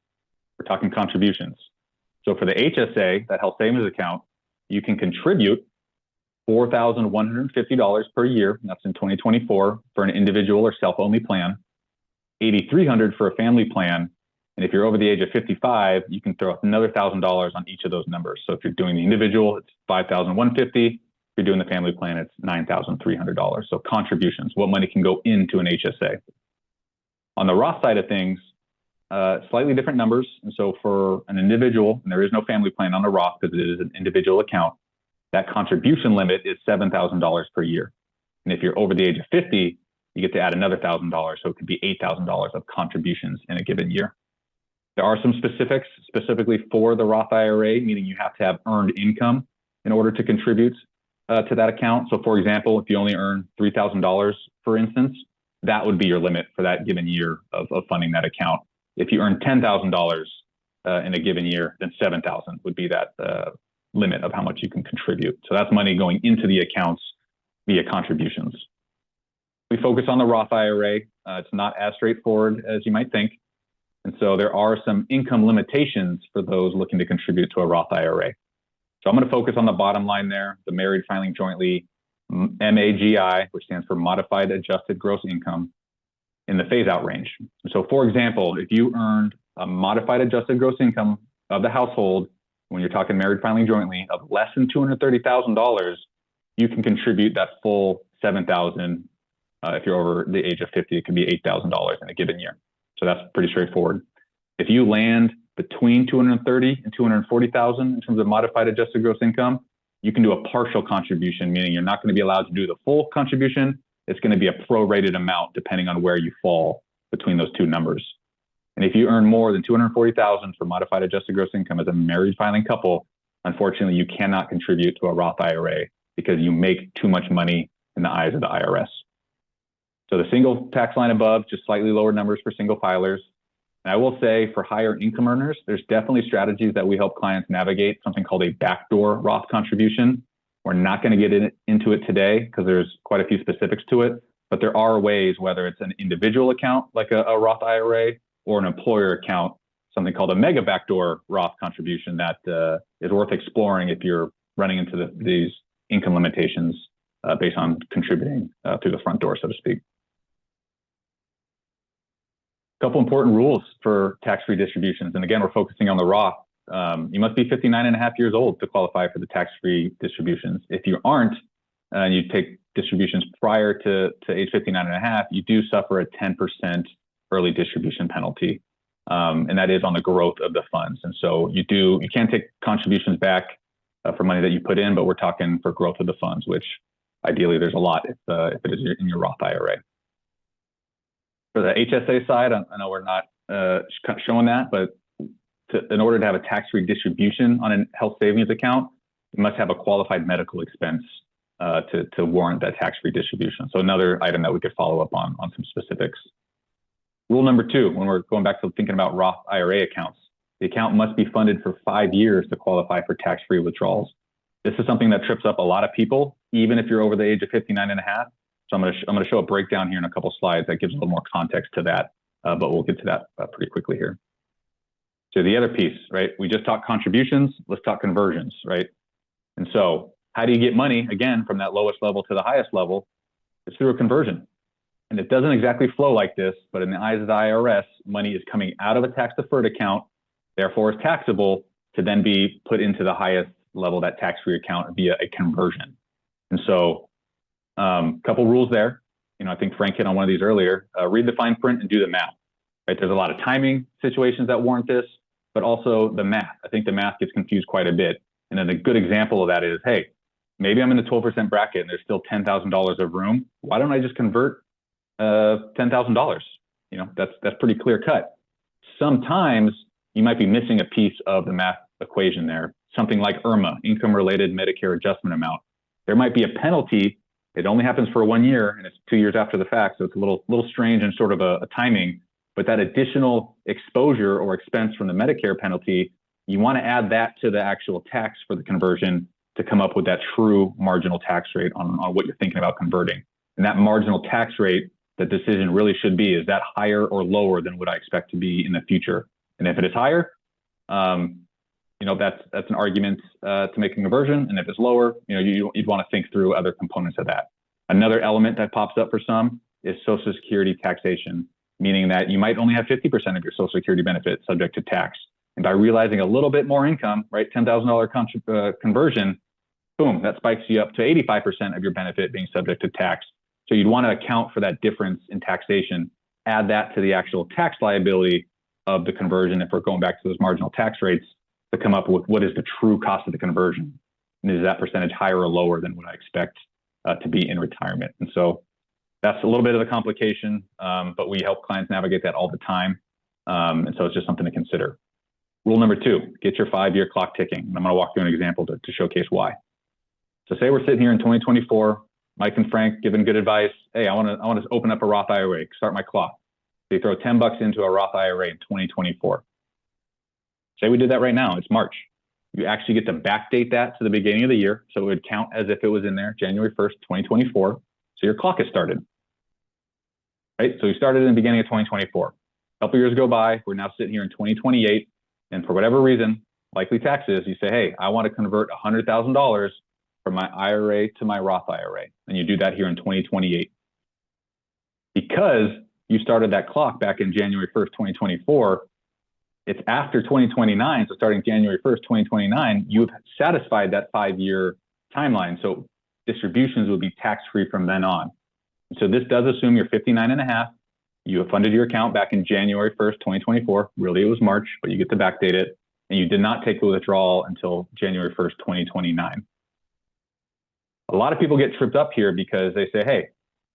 We're talking contributions. So for the HSA, that health savings account, you can contribute $4,150 per year. That's in 2024 for an individual or self-only plan. $8,300 for a family plan. And if you're over the age of 55, you can throw another $1,000 on each of those numbers. So if you're doing the individual, it's $5,150. If you're doing the family plan, it's $9,300. So contributions, what money can go into an HSA. On the Roth side of things, slightly different numbers. And so for an individual, and there is no family plan on a Roth because it is an individual account, that contribution limit is $7,000 per year. And if you're over the age of 50, you get to add another $1,000. So it could be $8,000 of contributions in a given year. There are some specifics specifically for the Roth IRA, meaning you have to have earned income in order to contribute to that account. So for example, if you only earn $3,000, for instance, that would be your limit for that given year of funding that account. If you earn $10,000 in a given year, then $7,000 would be that limit of how much you can contribute. So that's money going into the accounts via contributions. We focus on the Roth IRA. It's not as straightforward as you might think. And so there are some income limitations for those looking to contribute to a Roth IRA. So I'm going to focus on the bottom line there, the married filing jointly, MAGI, which stands for Modified Adjusted Gross Income, in the phase-out range. So for example, if you earned a modified adjusted gross income of the household, when you're talking married filing jointly, of less than $230,000, you can contribute that full $7,000. If you're over the age of 50, it can be $8,000 in a given year. So that's pretty straightforward. If you land between $230,000 and $240,000 in terms of modified adjusted gross income, you can do a partial contribution, meaning you're not going to be allowed to do the full contribution. It's going to be a prorated amount depending on where you fall between those two numbers. And if you earn more than $240,000 for modified adjusted gross income as a married filing couple, unfortunately, you cannot contribute to a Roth IRA because you make too much money in the eyes of the IRS. So the single tax line above, just slightly lower numbers for single filers. And I will say for higher income earners, there's definitely strategies that we help clients navigate, something called a backdoor Roth contribution. We're not going to get into it today because there's quite a few specifics to it, but there are ways, whether it's an individual account like a Roth IRA or an employer account, something called a mega backdoor Roth contribution that is worth exploring if you're running into these income limitations based on contributing through the front door, so to speak. A couple important rules for tax-free distributions. And again, we're focusing on the Roth. You must be 59 and a half years old to qualify for the tax-free distributions. If you aren't, and you take distributions prior to age 59 and a half, you do suffer a 10% early distribution penalty. And that is on the growth of the funds. And so you can take contributions back for money that you put in, but we're talking for growth of the funds, which ideally there's a lot if it is in your Roth IRA. For the HSA side, I know we're not showing that, but in order to have a tax-free distribution on a health savings account, you must have a qualified medical expense to warrant that tax-free distribution. So another item that we could follow up on some specifics. Rule number 2, when we're going back to thinking about Roth IRA accounts, the account must be funded for 5 years to qualify for tax-free withdrawals. This is something that trips up a lot of people, even if you're over the age of 59 and a half. So I'm going to show a breakdown here in a couple slides that gives a little more context to that, but we'll get to that pretty quickly here. So the other piece, right? We just talked contributions. Let's talk conversions, right? And so how do you get money, again, from that lowest level to the highest level? It's through a conversion. And it doesn't exactly flow like this, but in the eyes of the IRS, money is coming out of a tax-deferred account, therefore is taxable, to then be put into the highest level, that tax-free account, via a conversion. And so couple rules there. I think Frank hit on one of these earlier. Read the fine print and do the math. Right? There's a lot of timing situations that warrant this, but also the math. I think the math gets confused quite a bit. And then a good example of that is, hey, maybe I'm in the 12% bracket and there's still $10,000 of room. Why don't I just convert $10,000? That's pretty clear cut. Sometimes you might be missing a piece of the math equation there. Something like IRMA, income-related Medicare adjustment amount. There might be a penalty. It only happens for 1 year, and it's 2 years after the fact, so it's a little strange and sort of a timing. But that additional exposure or expense from the Medicare penalty, you want to add that to the actual tax for the conversion to come up with that true marginal tax rate on what you're thinking about converting. And that marginal tax rate, the decision really should be, is that higher or lower than what I expect to be in the future? And if it is higher, that's an argument to make a conversion. And if it's lower, you'd want to think through other components of that. Another element that pops up for some is Social Security taxation, meaning that you might only have 50% of your Social Security benefit subject to tax. And by realizing a little bit more income, right, $10,000 conversion, boom, that spikes you up to 85% of your benefit being subject to tax. So you'd want to account for that difference in taxation, add that to the actual tax liability of the conversion if we're going back to those marginal tax rates, to come up with what is the true cost of the conversion. And is that percentage higher or lower than what I expect to be in retirement? And so that's a little bit of the complication, but we help clients navigate that all the time. And so it's just something to consider. Rule number 2, get your 5-year clock ticking. And I'm going to walk through an example to showcase why. So say we're sitting here in 2024, Mike and Frank giving good advice. Hey, I want to open up a Roth IRA, start my clock. So you throw $10 into a Roth IRA in 2024. Say we did that right now, it's March. You actually get to backdate that to the beginning of the year. So it would count as if it was in there, January 1st, 2024. So your clock is started, right? So you started in the beginning of 2024. A couple years go by, we're now sitting here in 2028. And for whatever reason, likely taxes, you say, hey, I want to convert $100,000 from my IRA to my Roth IRA. And you do that here in 2028. Because you started that clock back in January 1st, 2024, it's after 2029, so starting January 1st, 2029, you've satisfied that 5-year timeline. So distributions will be tax-free from then on. So this does assume you're 59 and a half. You have funded your account back in January 1st, 2024. Really, it was March, but you get to backdate it. And you did not take the withdrawal until January 1st, 2029. A lot of people get tripped up here because they say, hey,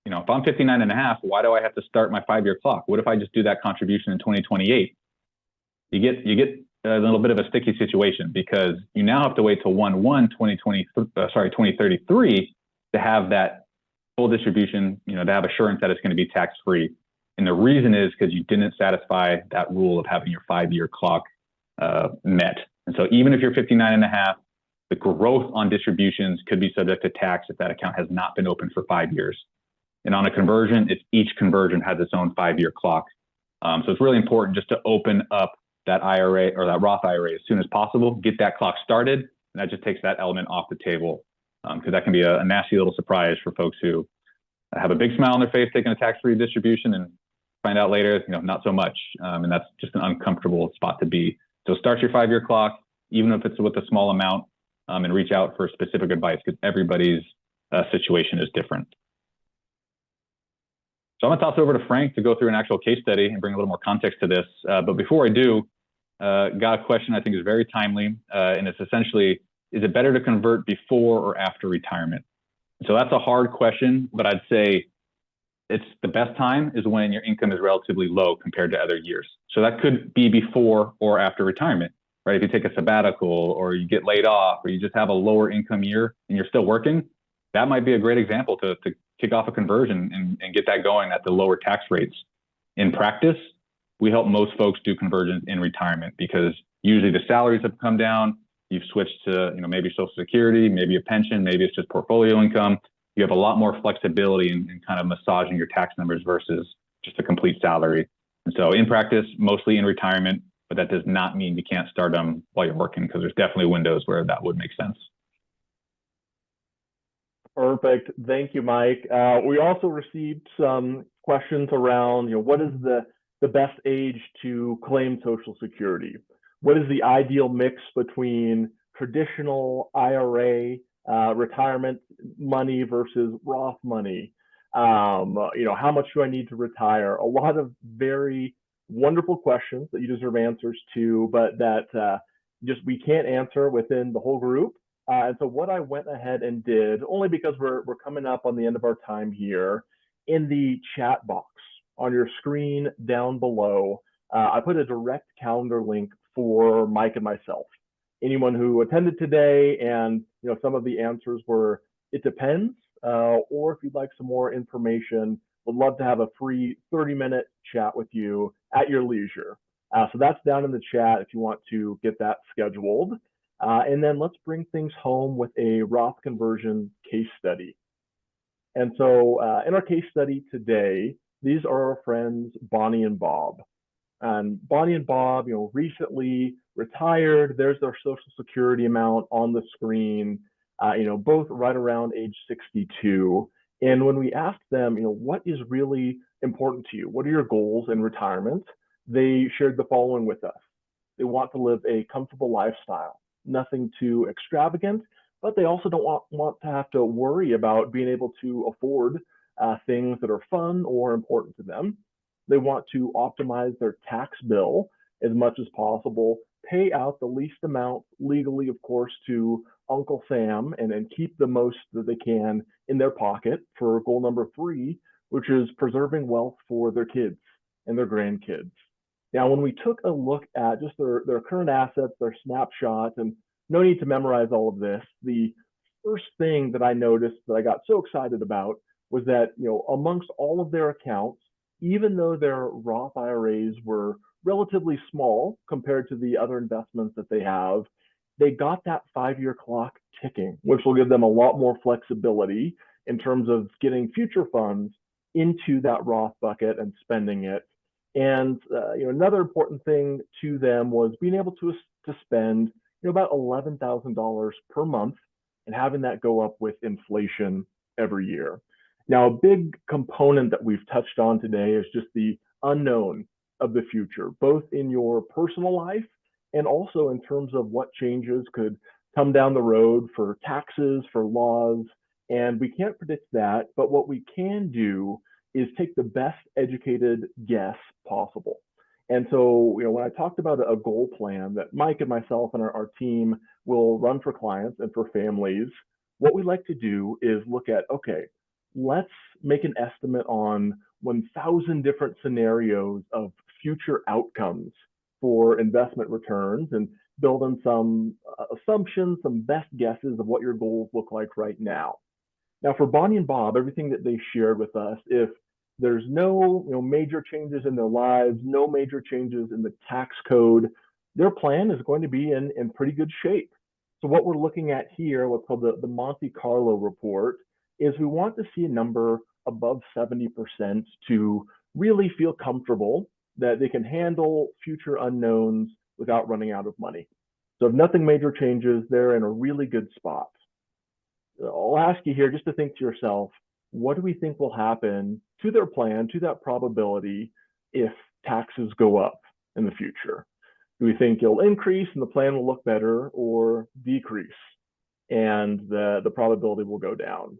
if I'm 59 and a half, why do I have to start my 5-year clock? What if I just do that contribution in 2028? You get a little bit of a sticky situation because you now have to wait till 2033 to have that full distribution, to have assurance that it's going to be tax-free. And the reason is because you didn't satisfy that rule of having your 5-year clock met. And so even if you're 59 and a half, the growth on distributions could be subject to tax if that account has not been open for 5 years. And on a conversion, each conversion has its own 5-year clock. So it's really important just to open up that IRA or that Roth IRA as soon as possible, get that clock started, and that just takes that element off the table because that can be a nasty little surprise for folks who have a big smile on their face taking a tax-free distribution and find out later, not so much. And that's just an uncomfortable spot to be. So start your 5-year clock, even if it's with a small amount, and reach out for specific advice because everybody's situation is different. So I'm going to toss over to Frank to go through an actual case study and bring a little more context to this. But before I do, got a question I think is very timely, and it's essentially, is it better to convert before or after retirement? So that's a hard question, but I'd say it's the best time is when your income is relatively low compared to other years. So that could be before or after retirement, right? If you take a sabbatical or you get laid off or you just have a lower income year and you're still working, that might be a great example to kick off a conversion and get that going at the lower tax rates. In practice, we help most folks do conversions in retirement because usually the salaries have come down. You've switched to, maybe Social Security, maybe a pension, maybe it's just portfolio income. You have a lot more flexibility in kind of massaging your tax numbers versus just a complete salary. And so in practice, mostly in retirement, but that does not mean you can't start them while you're working, because there's definitely windows where that would make sense. Perfect. Thank you, Mike. We also received some questions around, what is the best age to claim Social Security? What is the ideal mix between traditional IRA, retirement money versus Roth money? How much do I need to retire? A lot of very wonderful questions that you deserve answers to, but that we can't answer within the whole group. And so what I went ahead and did, only because we're coming up on the end of our time here, in the chat box on your screen down below, I put a direct calendar link for Mike and myself. Anyone who attended today and some of the answers were, it depends, or if you'd like some more information, would love to have a free 30-minute chat with you at your leisure. So that's down in the chat if you want to get that scheduled. And then let's bring things home with a Roth conversion case study. And so in our case study today, these are our friends, Bonnie and Bob. And Bonnie and Bob, recently retired. There's their Social Security amount on the screen, both right around age 62. And when we asked them, what is really important to you? What are your goals in retirement? They shared the following with us. They want to live a comfortable lifestyle. Nothing too extravagant, but they also don't want to have to worry about being able to afford things that are fun or important to them. They want to optimize their tax bill as much as possible, pay out the least amount legally, of course, to Uncle Sam, and then keep the most that they can in their pocket for goal number 3, which is preserving wealth for their kids and their grandkids. Now, when we took a look at just their current assets, their snapshot, and no need to memorize all of this, the first thing that I noticed that I got so excited about was that, amongst all of their accounts, even though their Roth IRAs were relatively small compared to the other investments that they have, they got that 5-year clock ticking, which will give them a lot more flexibility in terms of getting future funds into that Roth bucket and spending it. And another important thing to them was being able to spend about $11,000 per month and having that go up with inflation every year. Now, a big component that we've touched on today is just the unknown of the future, both in your personal life and also in terms of what changes could come down the road for taxes, for laws, and we can't predict that, but what we can do is take the best educated guess possible. And so, when I talked about a goal plan that Mike and myself and our team will run for clients and for families, what we like to do is look at, okay, let's make an estimate on 1,000 different scenarios of future outcomes for investment returns and build on some assumptions, some best guesses of what your goals look like right now. Now, for Bonnie and Bob, everything that they shared with us, if there's no major changes in their lives, no major changes in the tax code, their plan is going to be in pretty good shape. So what we're looking at here, what's called the Monte Carlo report, is we want to see a number above 70% to really feel comfortable that they can handle future unknowns without running out of money. So if nothing major changes, they're in a really good spot. I'll ask you here just to think to yourself, what do we think will happen to their plan, to that probability, if taxes go up in the future? Do we think it'll increase and the plan will look better, or decrease and the probability will go down?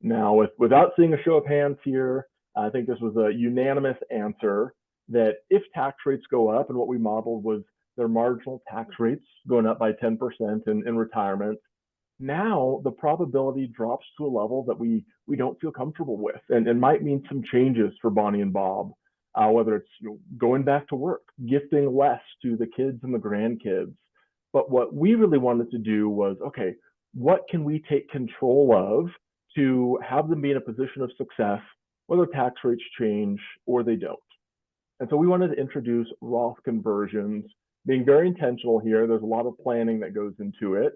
Now, without seeing a show of hands here, I think this was a unanimous answer that if tax rates go up, and what we modeled was their marginal tax rates going up by 10% in retirement, now the probability drops to a level that we don't feel comfortable with, and might mean some changes for Bonnie and Bob, whether it's going back to work, gifting less to the kids and the grandkids. But what we really wanted to do was, okay, what can we take control of to have them be in a position of success, whether tax rates change or they don't? And so we wanted to introduce Roth conversions, being very intentional here. There's a lot of planning that goes into it.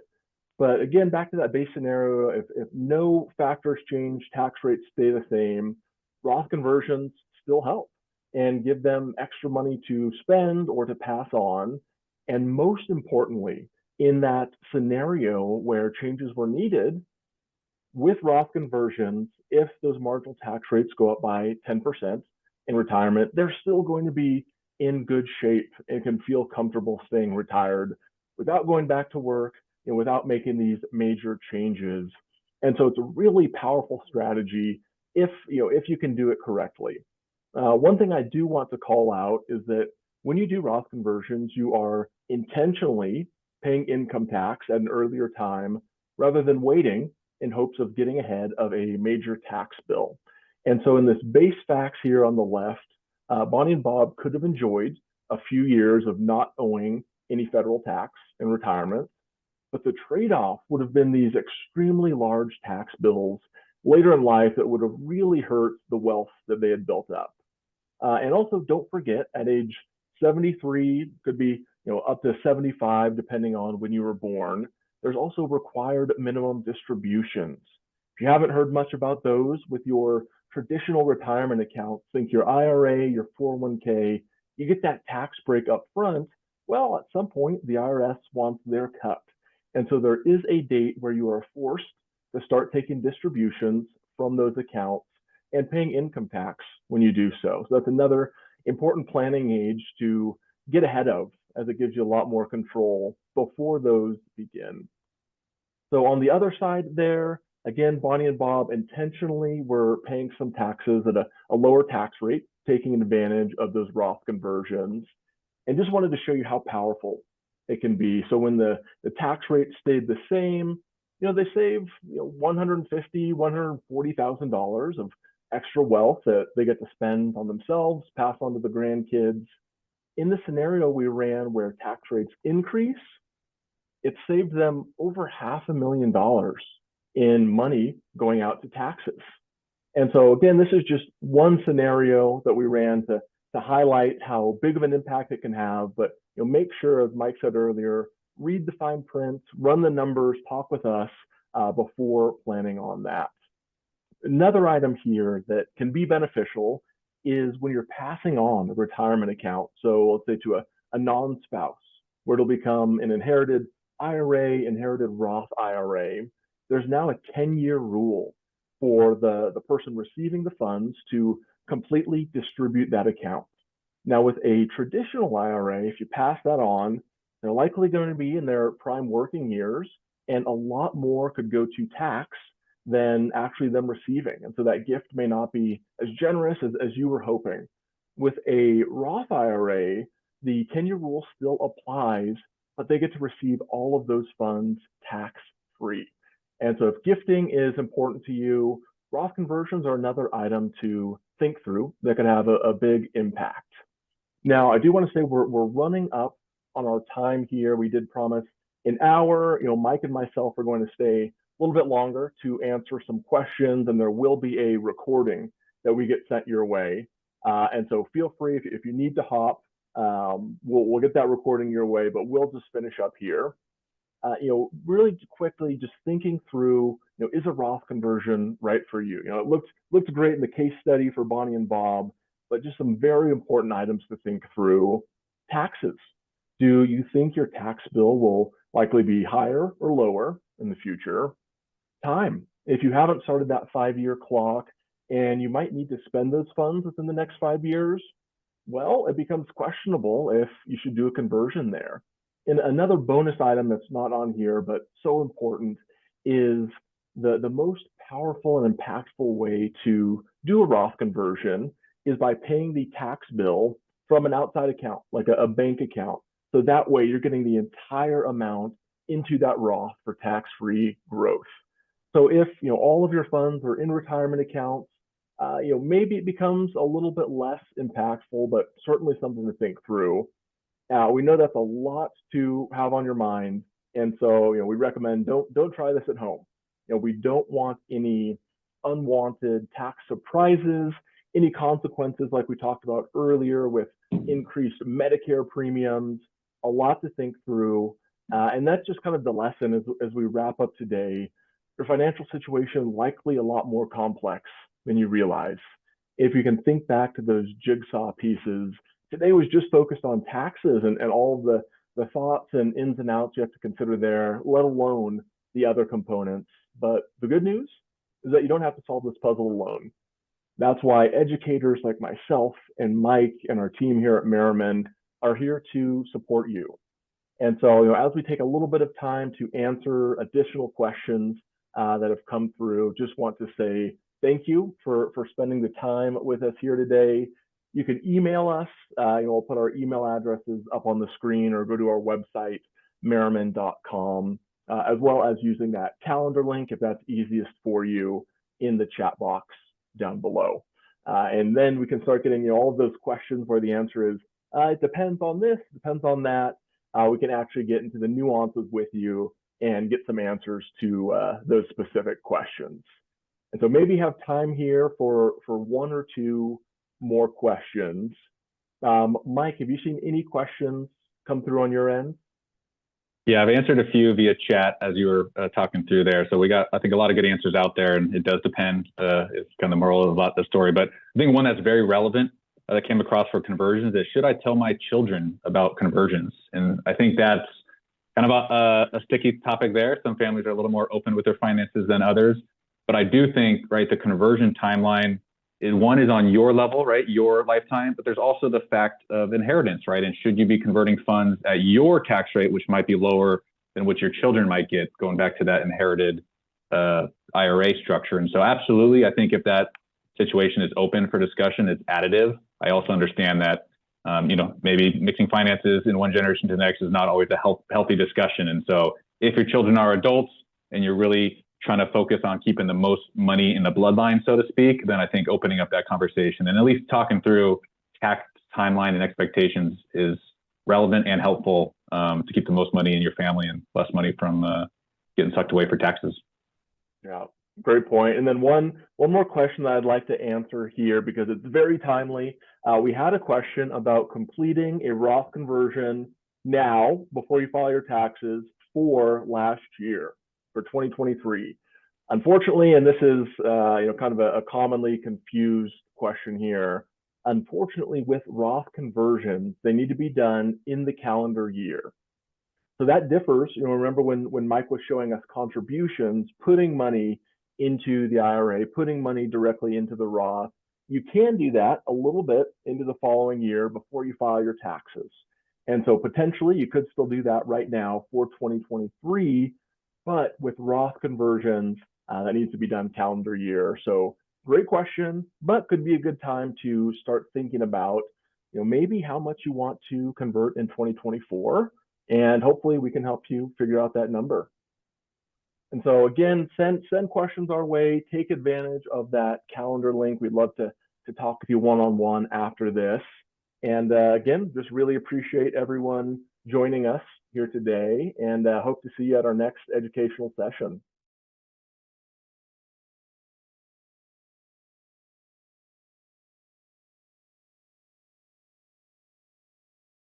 But again, back to that base scenario, if no factors change, tax rates stay the same, Roth conversions still help and give them extra money to spend or to pass on. And most importantly, in that scenario where changes were needed, with Roth conversions, if those marginal tax rates go up by 10% in retirement, they're still going to be in good shape and can feel comfortable staying retired without going back to work and without making these major changes. And so it's a really powerful strategy if you can do it correctly. One thing I do want to call out is that when you do Roth conversions, you are intentionally paying income tax at an earlier time rather than waiting in hopes of getting ahead of a major tax bill. And so in this base facts here on the left, Bonnie and Bob could have enjoyed a few years of not owing any federal tax in retirement, but the trade-off would have been these extremely large tax bills later in life that would have really hurt the wealth that they had built up. And also, don't forget, at age 73, could be up to 75, depending on when you were born, there's also required minimum distributions. If you haven't heard much about those with your traditional retirement accounts, think your IRA, your 401k, you get that tax break up front. Well, at some point, the IRS wants their cut. And so there is a date where you are forced to start taking distributions from those accounts and paying income tax when you do so. So that's another important planning age to get ahead of, as it gives you a lot more control before those begin. So on the other side there, again, Bonnie and Bob intentionally were paying some taxes at a lower tax rate, taking advantage of those Roth conversions, and just wanted to show you how powerful it can be. So when the tax rate stayed the same, they save $150,000, $140,000 of extra wealth that they get to spend on themselves, pass on to the grandkids. In the scenario we ran where tax rates increase, it saved them over $500,000 in money going out to taxes. And so again, this is just one scenario that we ran to highlight how big of an impact it can have, but make sure, as Mike said earlier, read the fine print, run the numbers, talk with us before planning on that. Another item here that can be beneficial is when you're passing on a retirement account. So let's say to a non-spouse, where it'll become an inherited IRA, inherited Roth IRA. There's now a 10-year rule for the person receiving the funds to completely distribute that account. Now, with a traditional IRA, if you pass that on, they're likely going to be in their prime working years, and a lot more could go to tax than actually them receiving. And so that gift may not be as generous as you were hoping. With a Roth IRA, the 10-year rule still applies, but they get to receive all of those funds tax-free. And so if gifting is important to you, Roth conversions are another item to think through that can have a big impact. Now, I do want to say we're running up on our time here. We did promise an hour. Mike and myself are going to stay a little bit longer to answer some questions, and there will be a recording that we get sent your way. And so feel free, if you need to hop, we'll get that recording your way, but we'll just finish up here. Really quickly, just thinking through, is a Roth conversion right for you? It looked great in the case study for Bonnie and Bob, but just some very important items to think through. Taxes. Do you think your tax bill will likely be higher or lower in the future? Time. If you haven't started that 5-year clock and you might need to spend those funds within the next 5 years, well, it becomes questionable if you should do a conversion there. And another bonus item that's not on here, but so important, is the most powerful and impactful way to do a Roth conversion is by paying the tax bill from an outside account, like a bank account. So that way you're getting the entire amount into that Roth for tax-free growth. So if all of your funds are in retirement accounts, maybe it becomes a little bit less impactful, but certainly something to think through. We know that's a lot to have on your mind, and so we recommend don't try this at home. We don't want any unwanted tax surprises, any consequences like we talked about earlier with increased Medicare premiums. A lot to think through, and that's just kind of the lesson as we wrap up today. Your financial situation likely a lot more complex than you realize. If you can think back to those jigsaw pieces, today was just focused on taxes and all of the thoughts and ins and outs you have to consider there, let alone the other components. But the good news is that you don't have to solve this puzzle alone. That's why educators like myself and Mike and our team here at Merriman are here to support you. And so, as we take a little bit of time to answer additional questions that have come through, just want to say thank you for spending the time with us here today. You can email us. We'll put our email addresses up on the screen, or go to our website, merriman.com, as well as using that calendar link if that's easiest for you in the chat box down below. And then we can start getting all of those questions where the answer is, it depends on this, depends on that. We can actually get into the nuances with you and get some answers to those specific questions. And so maybe have time here for one or two more questions. Mike, have you seen any questions come through on your end? Yeah, I've answered a few via chat as you were talking through there. So we got, I think, a lot of good answers out there, and it does depend. It's kind of the moral of the story. But I think one that's very relevant that came across for conversions is, should I tell my children about conversions? And I think that's kind of a sticky topic there. Some families are a little more open with their finances than others. But I do think, right, the conversion timeline is on your level, right, your lifetime, but there's also the fact of inheritance, right? And should you be converting funds at your tax rate, which might be lower than what your children might get, going back to that inherited IRA structure. And so absolutely, I think if that situation is open for discussion, it's additive. I also understand that, maybe mixing finances in one generation to the next is not always a healthy discussion. And so if your children are adults and you're really trying to focus on keeping the most money in the bloodline, so to speak, then I think opening up that conversation and at least talking through tax timeline and expectations is relevant and helpful to keep the most money in your family and less money from getting sucked away for taxes. Yeah, great point. And then one more question that I'd like to answer here, because it's very timely. We had a question about completing a Roth conversion now before you file your taxes for last year, for 2023. Unfortunately, and this is kind of a commonly confused question here, unfortunately with Roth conversions, they need to be done in the calendar year. So that differs. Remember when Mike was showing us contributions, putting money into the IRA, putting money directly into the Roth, you can do that a little bit into the following year before you file your taxes. And so potentially you could still do that right now for 2023, but with Roth conversions, that needs to be done calendar year. So great question, but could be a good time to start thinking about, maybe how much you want to convert in 2024, and hopefully we can help you figure out that number. And so again, send questions our way, take advantage of that calendar link. We'd love to talk with you one-on-one after this. And again, just really appreciate everyone joining us here today, and hope to see you at our next educational session.